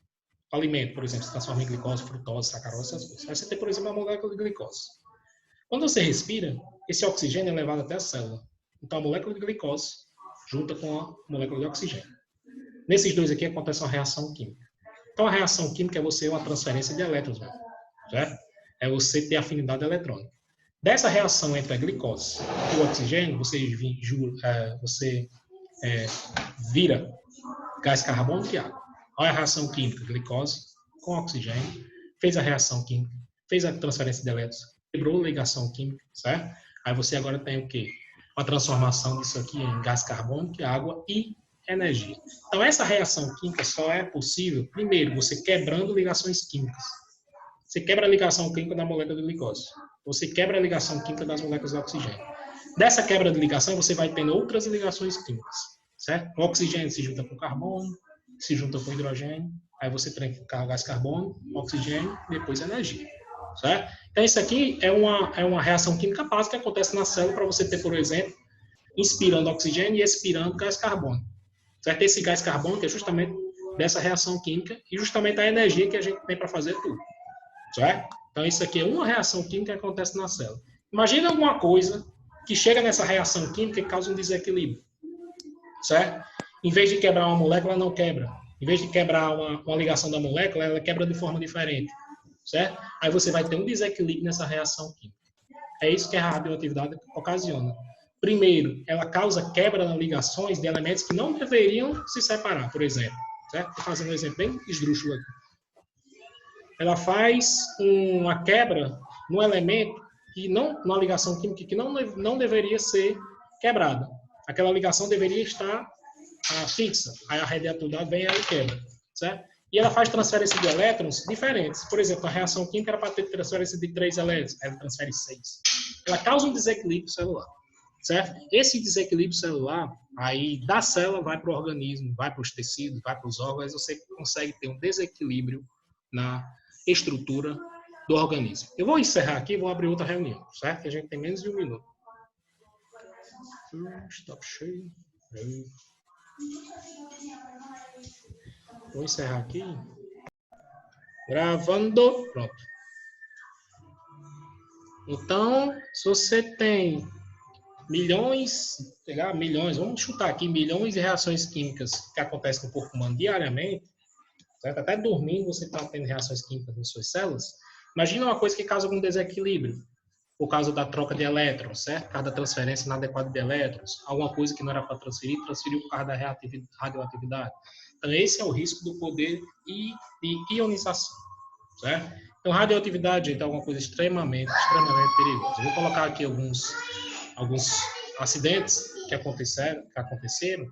alimento, por exemplo, se transforma em glicose, frutose, sacarose, essas coisas. Aí você tem, por exemplo, uma molécula de glicose. Quando você respira, esse oxigênio é levado até a célula. Então, a molécula de glicose junta com a molécula de oxigênio. Nesses dois aqui acontece uma reação química. Então, a reação química é você uma transferência de elétrons, certo? É você ter afinidade eletrônica. Dessa reação entre a glicose e o oxigênio, você vira gás carbônico e água. Olha a reação química, glicose com oxigênio, fez a reação química, fez a transferência de elétrons, quebrou a ligação química, certo? Aí você agora tem o quê? Uma transformação disso aqui em gás carbônico, água e energia. Então, essa reação química só é possível, primeiro, você quebrando ligações químicas. Você quebra a ligação química da molécula de glicose. Você quebra a ligação química das moléculas de oxigênio. Dessa quebra de ligação, você vai tendo outras ligações químicas, certo? O oxigênio se junta com o carbono, se junta com o hidrogênio, aí você tem gás carbônico, oxigênio, depois energia, certo? Então, isso aqui é uma reação química básica que acontece na célula para você ter, por exemplo, inspirando oxigênio e expirando gás carbônico, certo? Esse gás carbônico é justamente dessa reação química e justamente a energia que a gente tem para fazer tudo, certo? Então, isso aqui é uma reação química que acontece na célula. Imagina alguma coisa que chega nessa reação química e causa um desequilíbrio, certo? Em vez de quebrar uma molécula, ela não quebra. Em vez de quebrar uma ligação da molécula, ela quebra de forma diferente, certo? Aí você vai ter um desequilíbrio nessa reação química. É isso que a radioatividade ocasiona. Primeiro, ela causa quebra nas ligações de elementos que não deveriam se separar, por exemplo. Certo? Estou fazendo um exemplo bem esdrúxulo aqui. Ela faz uma quebra no elemento que não, na ligação química que não deveria ser quebrada. Aquela ligação deveria estar fixa. Aí a radioatividade vem e quebra, certo? E ela faz transferência de elétrons diferentes. Por exemplo, a reação química era para ter transferência de 3 elétrons, ela transfere 6. Ela causa um desequilíbrio celular, certo? Esse desequilíbrio celular, aí da célula vai para o organismo, vai para os tecidos, vai para os órgãos, você consegue ter um desequilíbrio na estrutura do organismo. Eu vou encerrar aqui e vou abrir outra reunião, certo? Que a gente tem menos de 1 minuto. Stop cheio. Vou encerrar aqui. Gravando. Pronto. Então, se você tem milhões, vamos chutar aqui, milhões de reações químicas que acontecem no corpo humano diariamente, certo? Até dormindo você está tendo reações químicas nas suas células. Imagina uma coisa que causa algum desequilíbrio, por causa da troca de elétrons, certo? Por causa da transferência inadequada de elétrons, alguma coisa que não era para transferir, transferiu por causa da radioatividade. Então, esse é o risco do poder de ionização, certo? Então, radioatividade, gente, é alguma coisa extremamente perigosa. Eu vou colocar aqui alguns acidentes que aconteceram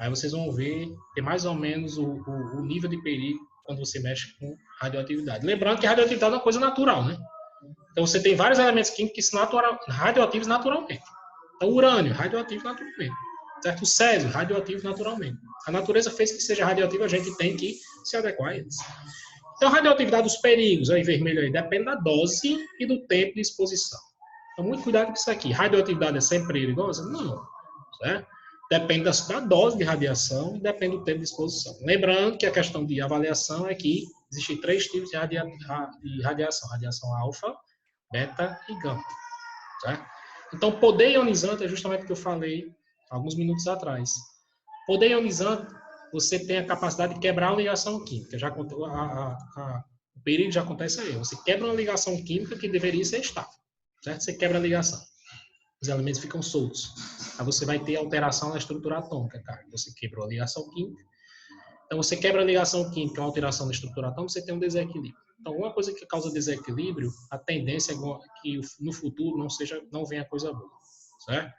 Aí vocês vão ver que mais ou menos o nível de perigo quando você mexe com radioatividade. Lembrando que radioatividade é uma coisa natural, né? Então você tem vários elementos químicos que são radioativos naturalmente. Então o urânio, radioativo naturalmente. Certo? O césio, radioativo naturalmente. A natureza fez que seja radioativo, a gente tem que se adequar a eles. Então a radioatividade dos perigos, aí vermelho aí, depende da dose e do tempo de exposição. Então muito cuidado com isso aqui. Radioatividade é sempre perigosa? Não. Certo? Depende da dose de radiação e depende do tempo de exposição. Lembrando que a questão de avaliação é que existem 3 tipos de radiação. Radiação alfa, beta e gama. Certo? Então, poder ionizante é justamente o que eu falei alguns minutos atrás. Poder ionizante, você tem a capacidade de quebrar uma ligação química. O perigo já acontece aí. Você quebra uma ligação química que deveria ser estável. Certo? Você quebra a ligação. Os elementos ficam soltos. Aí você vai ter alteração na estrutura atômica, cara. Você quebrou a ligação química. Então, você quebra a ligação química, uma alteração na estrutura atômica, você tem um desequilíbrio. Então, uma coisa que causa desequilíbrio, a tendência é que no futuro não venha coisa boa. Certo?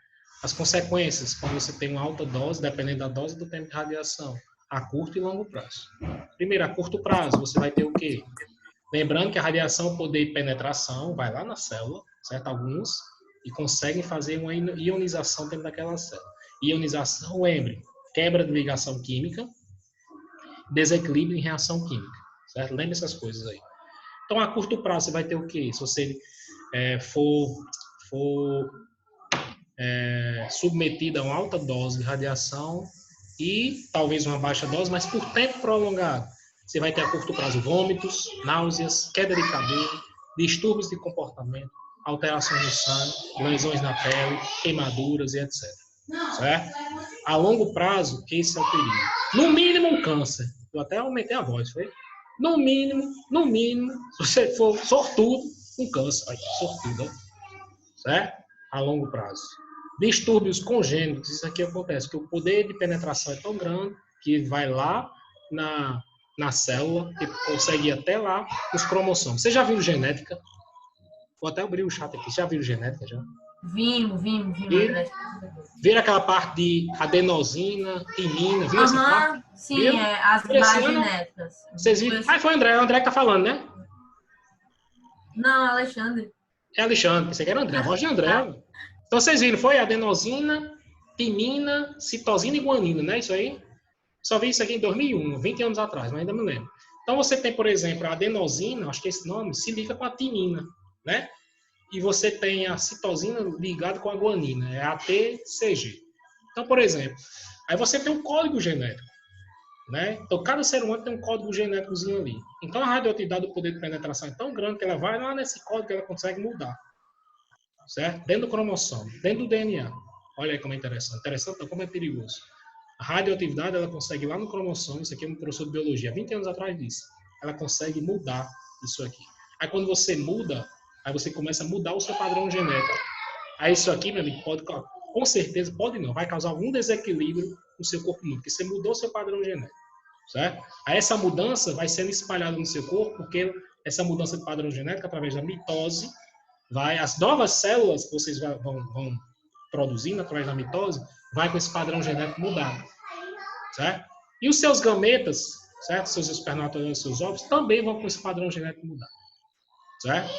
As consequências, quando você tem uma alta dose, dependendo da dose do tempo de radiação, a curto e longo prazo. Primeiro, a curto prazo, você vai ter o quê? Lembrando que a radiação, poder de penetração, vai lá na célula, certo? Alguns, e conseguem fazer uma ionização dentro daquela célula. Ionização, lembre, quebra de ligação química, desequilíbrio em reação química, certo? Lembre essas coisas aí. Então, a curto prazo, você vai ter o quê? Se você for submetido a uma alta dose de radiação e talvez uma baixa dose, mas por tempo prolongado, você vai ter a curto prazo vômitos, náuseas, queda de cabelo, distúrbios de comportamento, alterações no sangue, lesões na pele, queimaduras e etc. Certo? A longo prazo, esse é o perigo. No mínimo, um câncer. Eu até aumentei a voz, foi? No mínimo, se você for sortudo, um câncer. Ai, sortudo, né? Certo? A longo prazo. Distúrbios congênitos, isso aqui acontece, que o poder de penetração é tão grande que vai lá na célula, que consegue ir até lá os cromossomos. Você já viu genética? Vou até abrir o chat aqui. Já viu genética? Já? Vimos. Viram aquela parte de adenosina, timina? Viu essa parte? Sim, viu? As bases genéticas. Vocês viram? Ah, foi o André que tá falando, né? Não, Alexandre. É Alexandre, pensei que era André, a voz de André. Então vocês viram, foi adenosina, timina, citosina e guanina, né? Isso aí? Só vi isso aqui em 2001, 20 anos atrás, mas ainda me lembro. Então você tem, por exemplo, a adenosina, acho que esse nome, se liga com a timina, né? E você tem a citosina ligada com a guanina, é a ATCG. Então, por exemplo, aí você tem um código genético, né? Então, cada ser humano tem um código genéticozinho ali. Então, a radioatividade do poder de penetração é tão grande que ela vai lá nesse código que ela consegue mudar, certo? Dentro do cromossomo, dentro do DNA. Olha aí como é interessante. Interessante não, como é perigoso. A radioatividade, ela consegue ir lá no cromossomo, isso aqui é um professor de biologia, 20 anos atrás disso. Ela consegue mudar isso aqui. Aí, quando você muda, aí você começa a mudar o seu padrão genético. Aí, isso aqui, meu amigo, pode, com certeza, pode não, vai causar algum desequilíbrio no seu corpo humano, porque você mudou o seu padrão genético, certo? Aí, essa mudança vai sendo espalhada no seu corpo, porque essa mudança de padrão genético, através da mitose, as novas células que vocês vão produzindo através da mitose, vai com esse padrão genético mudado, certo? E os seus gametas, certo? Seus espermatozoides, seus óvulos, também vão com esse padrão genético mudado, certo?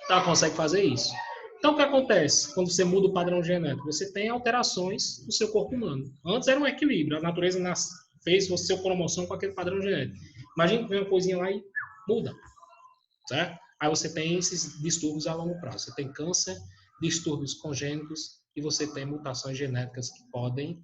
Então, ela consegue fazer isso. Então, o que acontece quando você muda o padrão genético? Você tem alterações no seu corpo humano. Antes era um equilíbrio, a natureza fez o seu cromossomo com aquele padrão genético. Imagina que vem uma coisinha lá e muda, certo? Aí você tem esses distúrbios a longo prazo. Você tem câncer, distúrbios congênitos e você tem mutações genéticas que podem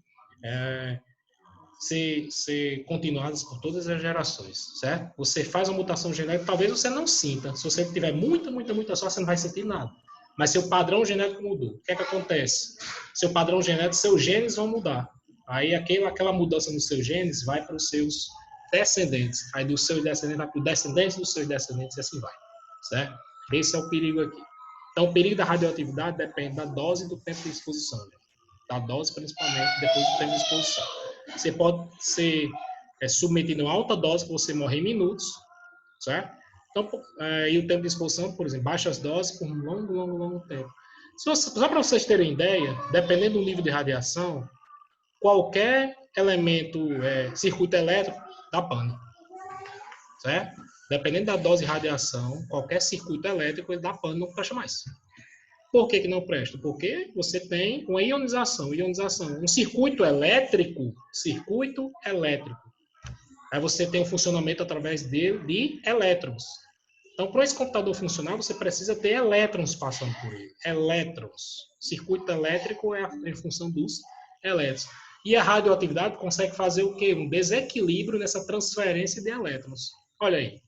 ser continuadas por todas as gerações, certo? Você faz uma mutação genética, talvez você não sinta. Se você tiver muita sorte, você não vai sentir nada. Mas seu padrão genético mudou. O que é que acontece? Seu padrão genético, seus genes vão mudar. Aí aquela mudança nos seus genes vai para os seus descendentes. Aí dos seus descendentes vai para os descendentes dos seus descendentes e assim vai, certo? Esse é o perigo aqui. Então, o perigo da radioatividade depende da dose e do tempo de exposição, né? Da dose, principalmente, depois do tempo de exposição. Você pode ser submetido a uma alta dose, que você morre em minutos, certo? Então, e o tempo de exposição, por exemplo, baixas doses por um longo tempo. Só para vocês terem ideia, dependendo do nível de radiação, qualquer elemento, circuito elétrico, dá pane. Certo? Dependendo da dose de radiação, qualquer circuito elétrico, ele dá pane, não presta mais. Por que não presta? Porque você tem uma ionização. Um circuito elétrico. Aí você tem um funcionamento através de elétrons. Então, para esse computador funcionar, você precisa ter elétrons passando por ele. Elétrons. Circuito elétrico é em função dos elétrons. E a radioatividade consegue fazer o quê? Um desequilíbrio nessa transferência de elétrons. Olha aí.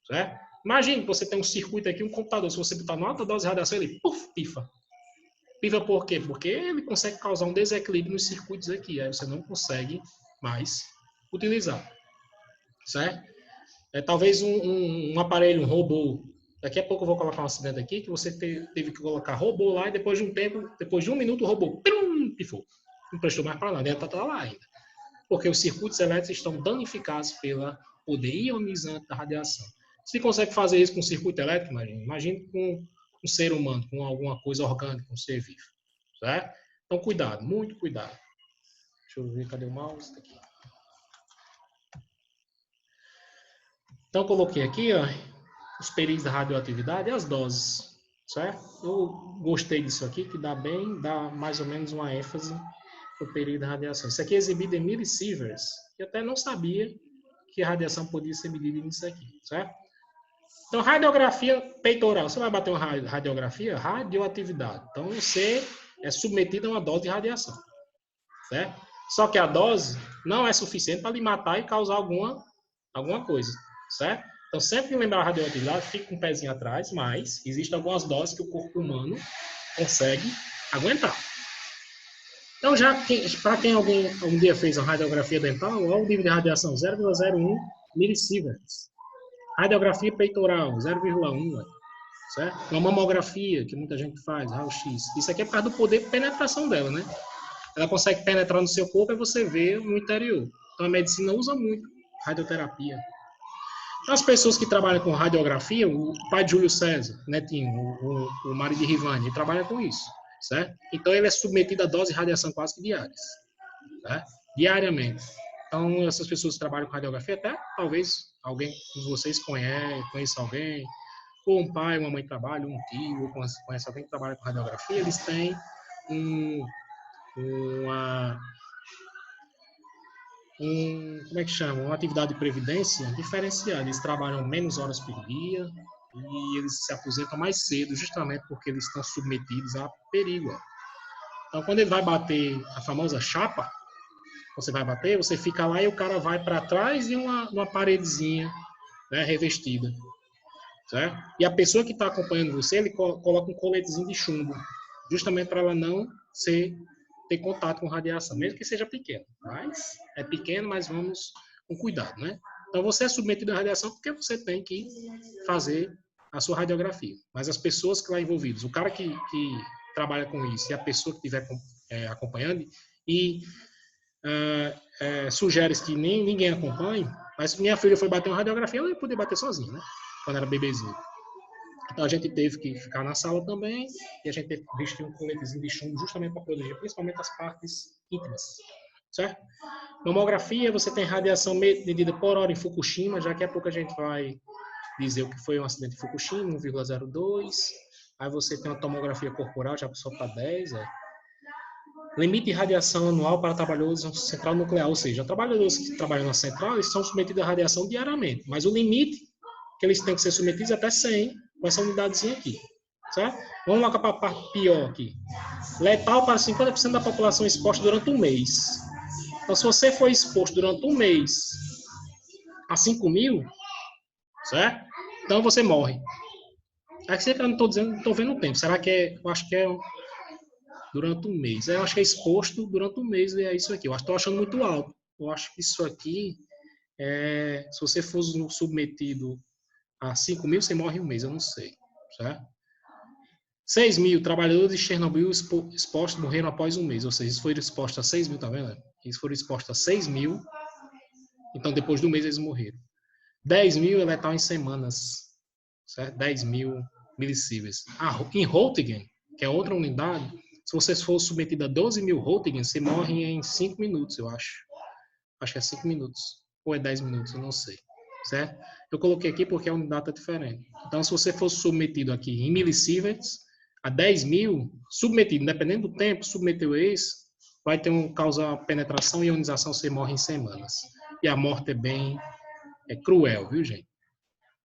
Certo? Imagine que você tem um circuito aqui, um computador. Se você botar numa alta dose de radiação, ele pifa. Pifa por quê? Porque ele consegue causar um desequilíbrio nos circuitos aqui. Aí você não consegue mais utilizar. Certo? Talvez um aparelho, um robô. Daqui a pouco eu vou colocar um acidente aqui que você teve que colocar robô lá e depois de um tempo, depois de 1 minuto, o robô pifou. Não prestou mais para nada, ainda está lá ainda. Porque os circuitos elétricos estão danificados pelo poder ionizante da radiação. Se consegue fazer isso com um circuito elétrico, imagine com um ser humano, com alguma coisa orgânica, um ser vivo. Certo? Então, cuidado, muito cuidado. Deixa eu ver, cadê o mouse? Tá aqui. Então, eu coloquei aqui os perigos da radioatividade e as doses. Certo? Eu gostei disso aqui, que dá mais ou menos uma ênfase no perigo da radiação. Isso aqui é exibido em millisieverts. Eu até não sabia que a radiação podia ser medida nisso aqui. Certo? Então, radiografia peitoral. Você vai bater uma radiografia? Radioatividade. Então, você é submetido a uma dose de radiação. Certo? Só que a dose não é suficiente para lhe matar e causar alguma coisa. Certo? Então, sempre que lembrar a radioatividade, fica com um pezinho atrás, mas existem algumas doses que o corpo humano consegue aguentar. Então, para quem alguém um dia fez uma radiografia dental, olha o nível de radiação, 0,01 millisieverts. Radiografia peitoral, 0,1. Certo? Uma mamografia, que muita gente faz, raio-x. Isso aqui é por causa do poder de penetração dela, né? Ela consegue penetrar no seu corpo e você vê no interior. Então, a medicina usa muito radioterapia. As pessoas que trabalham com radiografia, o pai de Júlio César, Netinho, o marido de Rivane, ele trabalha com isso. Certo? Então, ele é submetido a doses de radiação quase que diárias. Certo? Diariamente. Então, essas pessoas que trabalham com radiografia, até talvez alguém de vocês conheça alguém, ou um pai, uma mãe trabalha, um tio, ou conhece alguém que trabalha com radiografia, eles têm como é que chama? Uma atividade de previdência diferenciada. Eles trabalham menos horas por dia e eles se aposentam mais cedo, justamente porque eles estão submetidos a perigo. Então, quando ele vai bater a famosa chapa, você vai bater, você fica lá e o cara vai para trás de uma paredezinha, né, revestida. Certo? E a pessoa que está acompanhando você, ele coloca um coletezinho de chumbo, justamente para ela não ter contato com radiação, mesmo que seja pequeno. Mas é pequeno, mas vamos com cuidado, né? Então, você é submetido à radiação porque você tem que fazer a sua radiografia. Mas as pessoas que lá envolvidas, o cara que trabalha com isso e a pessoa que estiver acompanhando, e sugere que ninguém acompanhe, mas minha filha foi bater uma radiografia, ela ia poder bater sozinha, né? Quando era bebezinho. Então, a gente teve que ficar na sala também, e a gente teve que vestir um coletezinho de chumbo justamente para proteger, principalmente as partes íntimas. Certo? Mamografia, você tem radiação medida por hora em Fukushima, já que a pouco a gente vai dizer o que foi um acidente de Fukushima, 1,02. Aí você tem uma tomografia corporal, já passou para 10. Limite de radiação anual para trabalhadores na central nuclear, ou seja, trabalhadores que trabalham na central, eles são submetidos à radiação diariamente, mas o limite que eles têm que ser submetidos é até 100, com essa unidadezinha aqui. Certo? Vamos lá para a parte pior aqui. Letal para 50% da população exposta durante um mês. Então, se você for exposto durante um mês a 5.000, certo? Então, você morre. Aqui eu não estou dizendo, não estou vendo o tempo. Será que eu acho que é durante um mês. Eu acho que é exposto durante um mês, é isso aqui. Eu estou achando muito alto. Eu acho que isso aqui, se você for submetido a 5.000, você morre em um mês, eu não sei. Certo? 6.000 trabalhadores de Chernobyl expostos morreram após um mês. Ou seja, eles foram expostos a 6.000, tá vendo? Eles foram expostos a 6.000, então depois do mês eles morreram. 10.000 é letal em semanas. Certo? 10.000 millisieverts. Em Röntgen, que é outra unidade, se você for submetido a 12.000 Röntgen, você morre em 5 minutos, eu acho. Acho que é 5 minutos. Ou é 10 minutos, eu não sei. Certo? Eu coloquei aqui porque a unidade está diferente. Então, se você fosse submetido aqui em millisieverts, a 10.000, submetido, independente do tempo, submeteu a esse, vai ter causa penetração e ionização, você morre em semanas. E a morte é cruel, viu, gente?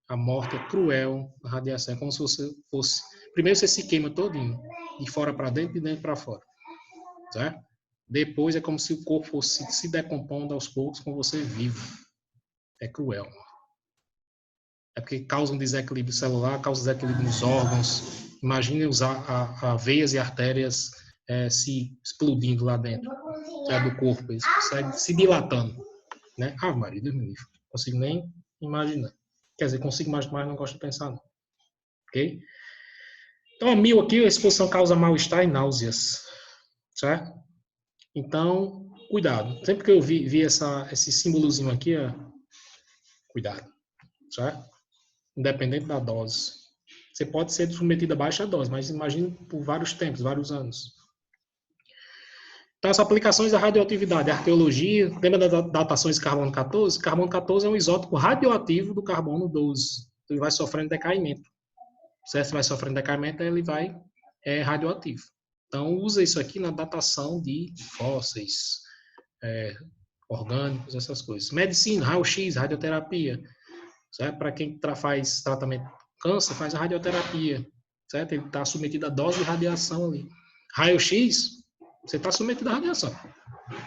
A morte é cruel, a radiação. É como se você fosse... Primeiro você se queima todinho, de fora para dentro e de dentro para fora. Certo? Depois é como se o corpo fosse se decompondo aos poucos com você vivo. É cruel. É porque causa um desequilíbrio celular, causa desequilíbrio nos órgãos. Imagine usar a veias e artérias se explodindo lá dentro do corpo. Eles conseguem se dilatando. Né? Ah, Maria, Deus me livre. Não consigo nem imaginar. Quer dizer, consigo imaginar, mas não gosto de pensar não. Ok? Então, a 1000 aqui, a exposição causa mal-estar e náuseas. Certo? Então, cuidado. Sempre que eu vi esse símbolozinho aqui, cuidado. Certo? Independente da dose. Você pode ser submetido a baixa dose, mas imagine por vários tempos, vários anos. Então, as aplicações da radioatividade, arqueologia, lembra das datações de carbono 14? Carbono 14 é um isótopo radioativo do carbono 12. Ele vai sofrendo decaimento. Se vai sofrendo decaimento, ele vai radioativo. Então, usa isso aqui na datação de fósseis, orgânicos, essas coisas. Medicina, raio-x, radioterapia. Para quem faz tratamento de câncer, faz a radioterapia. Certo? Ele está submetido a dose de radiação ali. Raio-x, você está submetido à radiação.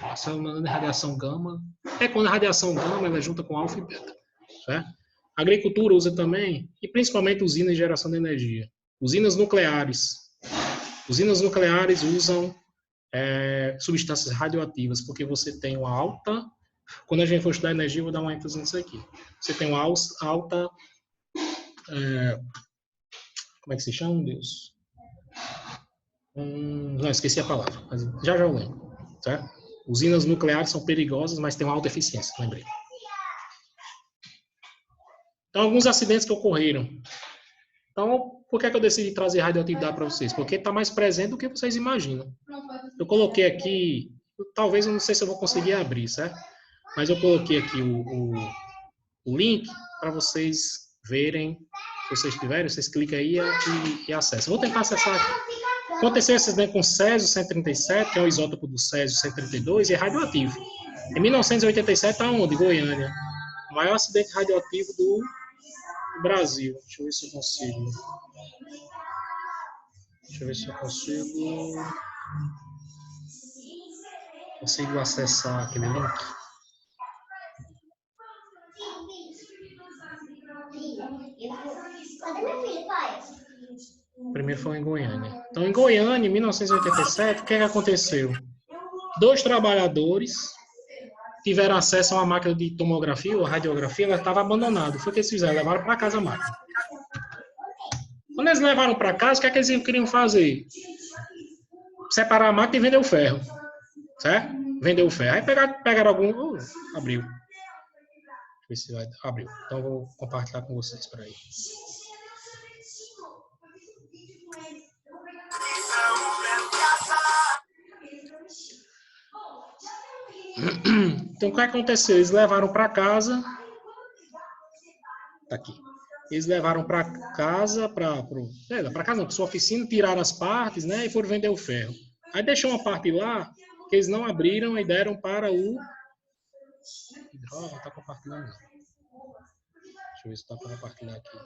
Essa radiação gama. Quando a radiação gama ela é junta com alfa e beta. Certo? A agricultura usa também, e principalmente usinas de geração de energia. Usinas nucleares. Usinas nucleares usam substâncias radioativas, porque você tem uma alta... Quando a gente for estudar energia, eu vou dar uma ênfase nisso aqui. Você tem uma alta... como é que se chama, Deus? Não, esqueci a palavra, mas já eu lembro. Certo? Usinas nucleares são perigosas, mas têm uma alta eficiência, lembrei. Então, alguns acidentes que ocorreram. Então, por que eu decidi trazer radioatividade para vocês? Porque está mais presente do que vocês imaginam. Eu coloquei aqui, talvez, eu não sei se eu vou conseguir abrir, certo? Mas eu coloquei aqui o link para vocês verem. Se vocês tiverem, vocês clicam aí e acessam. Vou tentar acessar aqui. Aconteceu esse acidente com Césio 137, que é o isótopo do Césio 132, e é radioativo. Em 1987, está onde? Goiânia. O maior acidente radioativo do Brasil. Deixa eu ver se eu consigo. Deixa eu ver se eu consigo acessar aquele link. Primeiro foi em Goiânia. Então, em Goiânia, em 1987, o que aconteceu? 2 trabalhadores tiveram acesso a uma máquina de tomografia ou radiografia, ela estava abandonada. Foi o que eles fizeram? Levaram para casa a máquina. Quando eles levaram para casa, o que eles queriam fazer? Separar a máquina e vender o ferro. Certo? Vender o ferro. Aí pegaram algum... abriu. Deixa eu ver se vai... Abriu. Então, eu vou compartilhar com vocês por aí. Então, o que aconteceu? Eles levaram para casa... Tá aqui. Eles levaram para casa, para casa não, para sua oficina, tiraram as partes, né, e foram vender o ferro. Aí deixou uma parte lá, que eles não abriram e deram para o... Não está compartilhando não. Deixa eu ver se está para compartilhar aqui.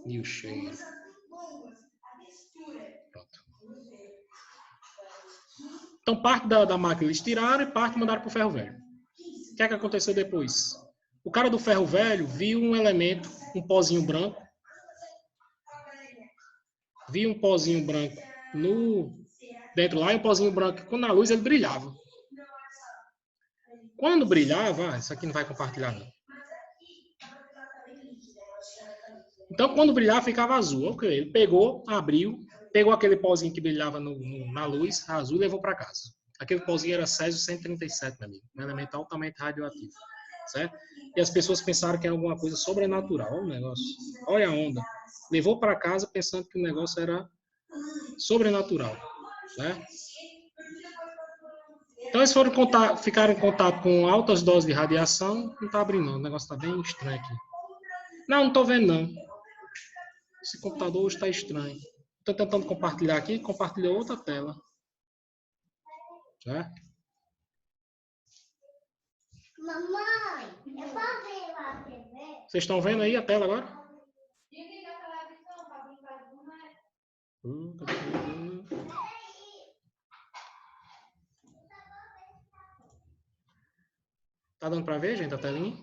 E o cheio. Pronto. Então, parte da máquina eles tiraram e parte mandaram para o ferro velho. O que aconteceu depois? O cara do ferro velho viu um elemento, um pozinho branco. Viu um pozinho branco dentro lá, e o pozinho branco, quando na luz, ele brilhava. Quando brilhava... isso aqui não vai compartilhar, não. Então, quando brilhava, ficava azul. Ok, ele pegou, abriu, pegou aquele pozinho que brilhava na luz, azul, e levou para casa. Aquele pozinho era Césio 137, meu amigo. Um elemento altamente radioativo. Certo? E as pessoas pensaram que era alguma coisa sobrenatural. Olha o negócio. Olha a onda. Levou para casa pensando que o negócio era sobrenatural. Né? Então, eles ficaram em contato com altas doses de radiação. Não está abrindo, não. O negócio está bem estranho aqui. Não estou vendo, não. Esse computador hoje está estranho. Estou tentando compartilhar aqui. Compartilhou outra tela. Já? Mamãe, eu posso ver lá a TV? Vocês estão vendo aí a tela agora? Tá dando para ver, gente, a telinha?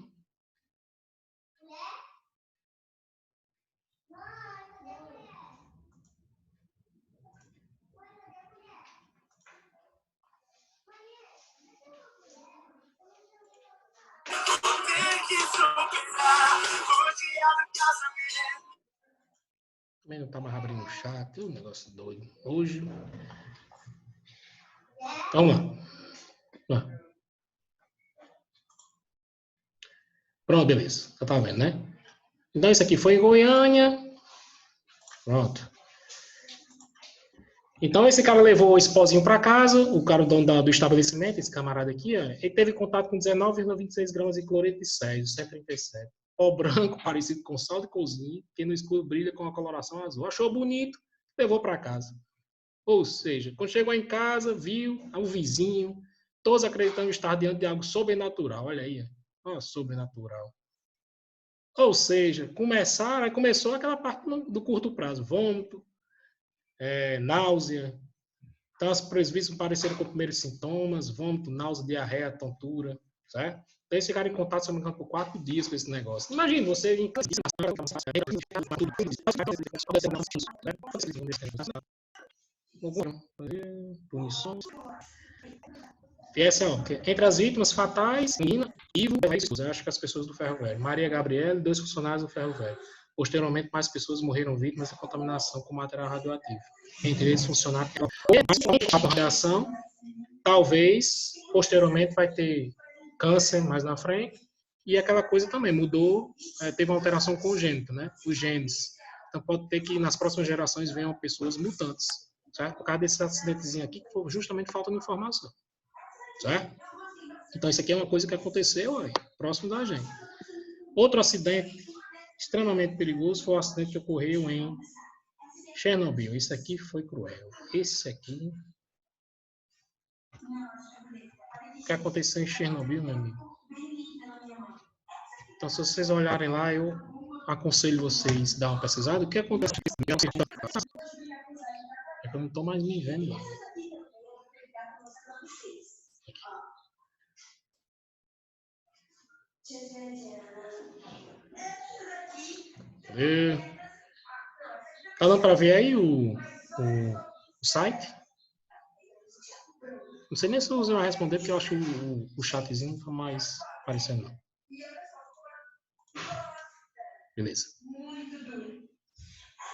Também não tá mais abrindo o chat, um negócio doido. Hoje. Vamos lá. Pronto, beleza. Já tá vendo, né? Então, isso aqui foi em Goiânia. Pronto. Então, esse cara levou esse pozinho para casa, o cara, o dono do estabelecimento, esse camarada aqui, ó, ele teve contato com 19,26 gramas de cloreto de césio, 137. Pó branco, parecido com sal de cozinha, que no escuro brilha com a coloração azul. Achou bonito, levou para casa. Ou seja, quando chegou em casa, viu o vizinho, todos acreditando estar diante de algo sobrenatural. Olha aí, ó, sobrenatural. Ou seja, começou aquela parte do curto prazo, vômito, náusea. Então, as presbícios pareceram com os primeiros sintomas, vômito, náusea, diarreia, tontura, certo? Então, eles ficaram em contato, se não me engano, por 4 dias com esse negócio. Imagina, você em casa, punições. E essa, ó, entre as vítimas fatais, Nina, Ivo, eu acho que as pessoas do Ferro Velho, Maria Gabriela e 2 funcionários do Ferro Velho. Posteriormente, mais pessoas morreram vítimas da contaminação com material radioativo. Entre eles, funcionários a radiação, talvez, posteriormente, vai ter câncer mais na frente, e aquela coisa também mudou, teve uma alteração congênita, né? Os genes. Então, pode ter que, nas próximas gerações, venham pessoas mutantes, certo? Por causa desse acidentezinho aqui, que foi justamente falta de informação. Certo? Então, isso aqui é uma coisa que aconteceu aí, próximo da gente. Outro acidente extremamente perigoso foi o acidente que ocorreu em Chernobyl. Isso aqui foi cruel. Esse aqui... O que aconteceu em Chernobyl, meu amigo? Então, se vocês olharem lá, eu aconselho vocês a dar uma pesquisada. O que aconteceu? É que eu não estou mais me vendo, não. Tá dando para ver aí o site? Não sei nem se você vai responder, porque eu acho que o chatzinho não tá mais aparecendo, não. Beleza.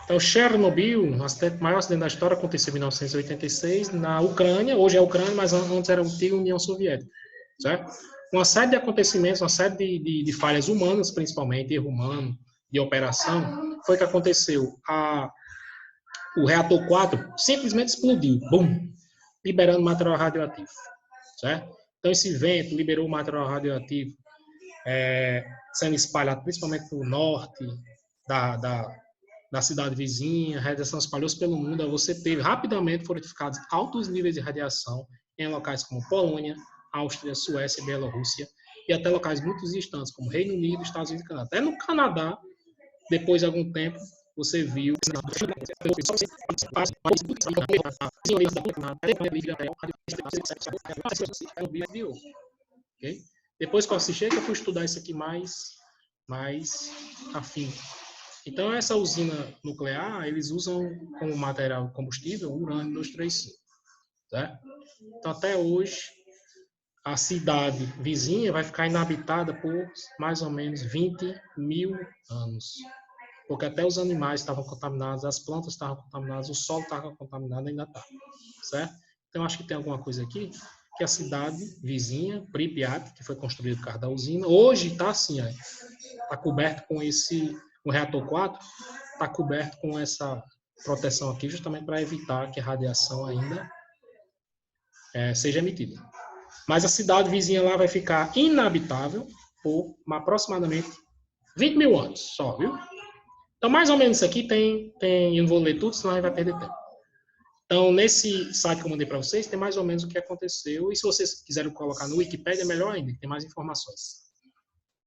Então, Chernobyl, o maior acidente da história, aconteceu em 1986, na Ucrânia. Hoje é a Ucrânia, mas antes era a antiga União Soviética. Certo? Uma série de acontecimentos, uma série de falhas humanas, principalmente, erro humano, de operação, foi que aconteceu. O reator 4 simplesmente explodiu. Bum! Liberando material radioativo. Certo? Então, esse vento liberou material radioativo sendo espalhado principalmente no norte da cidade vizinha, a radiação espalhou-se pelo mundo, você teve rapidamente fortificados altos níveis de radiação em locais como Polônia, Áustria, Suécia, Bielorrússia, e até locais muito distantes, como Reino Unido, Estados Unidos e Canadá. Até no Canadá, depois de algum tempo, você viu okay? Depois que eu assisti, eu fui estudar isso aqui mais afim. Então, essa usina nuclear, eles usam como material combustível o urânio 235. Certo? Então, até hoje, a cidade vizinha vai ficar inabitada por mais ou menos 20 mil anos. Porque até os animais estavam contaminados, as plantas estavam contaminadas, o solo estava contaminado, ainda está. Certo? Então, acho que tem alguma coisa aqui, que a cidade vizinha, Pripyat, que foi construída por causa da usina, hoje está assim, está coberto com o reator 4, está coberto com essa proteção aqui, justamente para evitar que a radiação ainda seja emitida. Mas a cidade vizinha lá vai ficar inabitável por aproximadamente 20 mil anos só, viu? Então, mais ou menos isso aqui tem eu não vou ler tudo, senão a gente vai perder tempo. Então, nesse site que eu mandei para vocês, tem mais ou menos o que aconteceu. E se vocês quiserem colocar no Wikipedia, é melhor ainda, tem mais informações.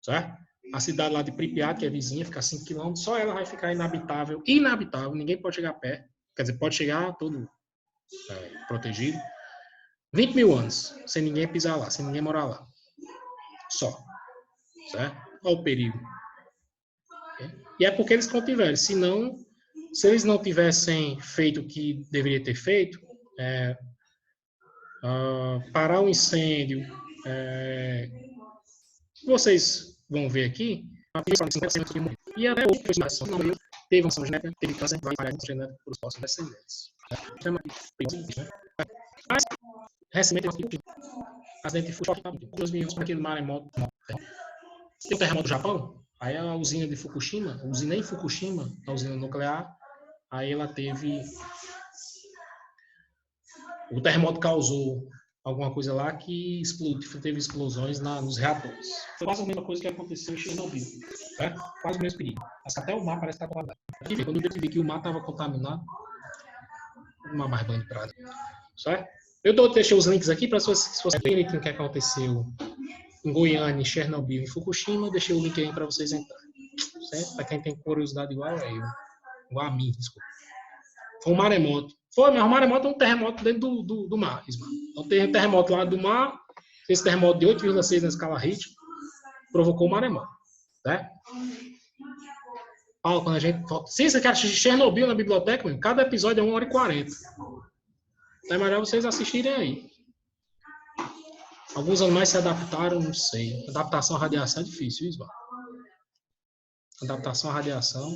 Certo? A cidade lá de Pripyat, que é vizinha, fica a 5 km, só ela vai ficar inabitável, ninguém pode chegar perto. Quer dizer, pode chegar todo protegido. 20 mil anos, sem ninguém pisar lá, sem ninguém morar lá. Só. Certo? Olha o perigo. E é porque eles contiveram. Senão, se eles não tivessem feito o que deveria ter feito, parar o incêndio, vocês vão ver aqui, e até hoje, teve uma ação genética, teve câncer, vai variar a genética para os próximos descendentes. Mas, recentemente, acidente de futebol, os meninos naquele maremoto. Tem um terremoto do Japão, aí a usina de Fukushima, a usina em Fukushima, a usina nuclear, aí ela teve... O terremoto causou alguma coisa lá que teve explosões nos reatores. Foi quase a mesma coisa que aconteceu em Chernobyl. Né? Quase o mesmo perigo. Até o mar parece estar contaminado. Quando eu percebi que o mar estava contaminado, uma mais banho de prata. Certo? Eu deixei os links aqui para se você verem o que aconteceu em Goiânia, em Chernobyl, em Fukushima, eu deixei o link aí para vocês entrarem. Certo? Para quem tem curiosidade igual a mim, desculpa. Foi um maremoto. Mas o maremoto é um terremoto dentro do mar. Então tem um terremoto lá do mar, esse terremoto de 8,6 na escala Richter, provocou o maremoto. Né? Paulo, quando a gente... Sim, você quer assistir Chernobyl na biblioteca, mesmo? Cada episódio é 1h40. Então é melhor vocês assistirem aí. Alguns animais se adaptaram, não sei. Adaptação à radiação é difícil, Isma. Adaptação à radiação.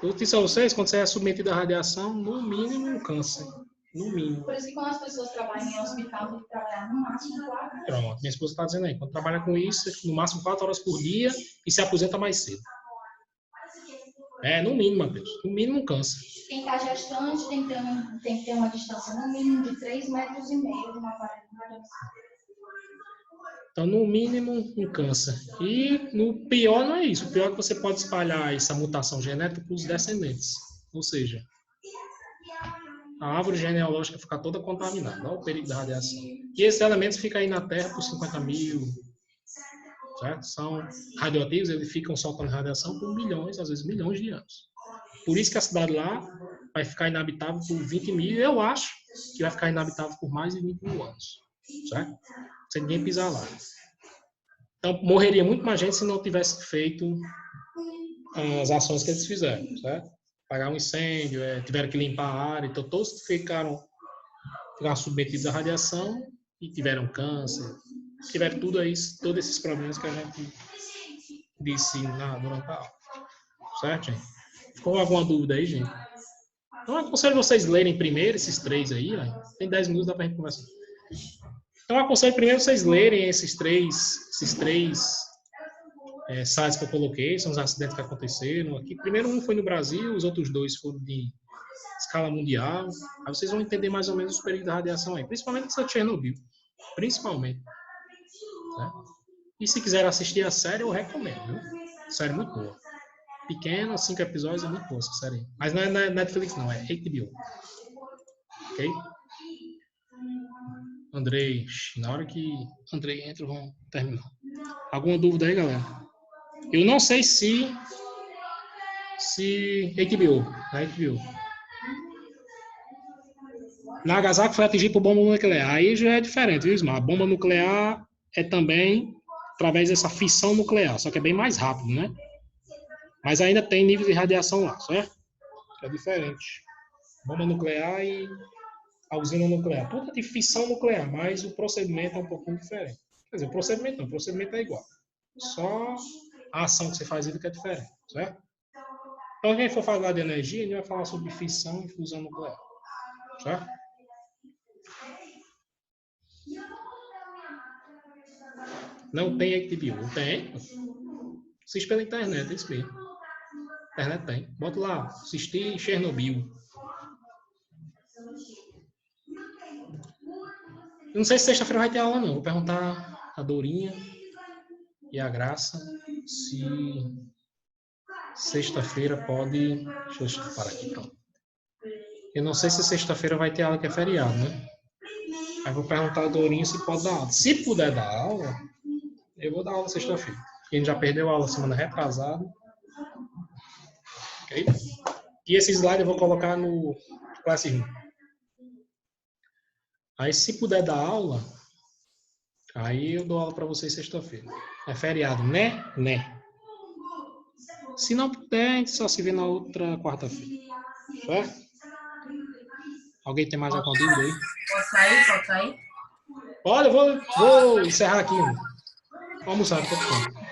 Eu disse a vocês, quando você é submetido à radiação, no mínimo um câncer. No mínimo. Por isso que quando as pessoas trabalham em hospital, tem que trabalhar no máximo 4 horas. Pronto, minha esposa está dizendo aí. Quando trabalha com isso, no máximo 4 horas por dia e se aposenta mais cedo. No mínimo, Matheus. No mínimo um câncer. Quem está gestante tem que ter uma distância no mínimo de 3,5 metros de uma aparelho de radiação. Então, no mínimo, um câncer. E no pior não é isso. O pior é que você pode espalhar essa mutação genética para os descendentes. Ou seja, a árvore genealógica fica toda contaminada. Olha o perigo da radiação. E esses elementos ficam aí na Terra por 50 mil. Certo? São radioativos, eles ficam soltando radiação por milhões, às vezes milhões de anos. Por isso que a cidade lá vai ficar inabitável por 20 mil. Eu acho que vai ficar inabitável por mais de 20 mil anos. Certo? Sem ninguém pisar lá. Então, morreria muito mais gente se não tivesse feito as ações que eles fizeram, certo? Apagar um incêndio, tiveram que limpar a área, então todos ficaram submetidos à radiação e tiveram câncer, tiveram tudo isso, todos esses problemas que a gente disse durante a aula. Certo, gente? Ficou alguma dúvida aí, gente? Então, eu aconselho vocês lerem primeiro esses 3 aí, ó. Tem 10 minutos, dá pra gente conversar. Então, eu aconselho primeiro vocês lerem esses três sites que eu coloquei, são os acidentes que aconteceram aqui. Primeiro um foi no Brasil, os outros 2 foram de escala mundial. Aí vocês vão entender mais ou menos os perigos da radiação aí, principalmente essa Chernobyl. Principalmente. Né? E se quiser assistir a série, eu recomendo, viu? Série muito boa. Pequena, 5 episódios, é muito boa essa série. Mas não é Netflix, não, é HBO. Ok? Andrei, na hora que Andrei entra, vamos terminar. Alguma dúvida aí, galera? Eu não sei se HBO, na HBO. Nagasaki foi atingido por bomba nuclear. Aí já é diferente, viu, Ismar? A bomba nuclear é também através dessa fissão nuclear, só que é bem mais rápido, né? Mas ainda tem níveis de radiação lá, certo? É diferente. Bomba nuclear e a usina nuclear. Tudo é de fissão nuclear, mas o procedimento é um pouquinho diferente. Quer dizer, o procedimento é igual. Só a ação que você faz que é diferente, certo? Então, quem for falar de energia, a gente vai falar sobre fissão e fusão nuclear, certo? Não tem HBO? Tem. Assiste pela internet, é isso mesmo. Internet tem. Bota lá, assistir Chernobyl. Eu não sei se sexta-feira vai ter aula, não. Vou perguntar a Dorinha e a Graça se sexta-feira pode... Deixa eu parar aqui, pronto. Eu não sei se sexta-feira vai ter aula, que é feriado, né? Aí vou perguntar a Dorinha se pode dar aula. Se puder dar aula, eu vou dar aula sexta-feira. A gente já perdeu a aula semana retrasada. Ok? E esse slide eu vou colocar no Classroom. Aí, se puder dar aula, aí eu dou aula para vocês sexta-feira. É feriado, né? Né? Se não puder, a gente só se vê na outra quarta-feira. Certo? Alguém tem mais alguma dúvida aí? Pode sair? Pode sair? Olha, eu vou encerrar aqui. Vamos almoçar, tô pronto.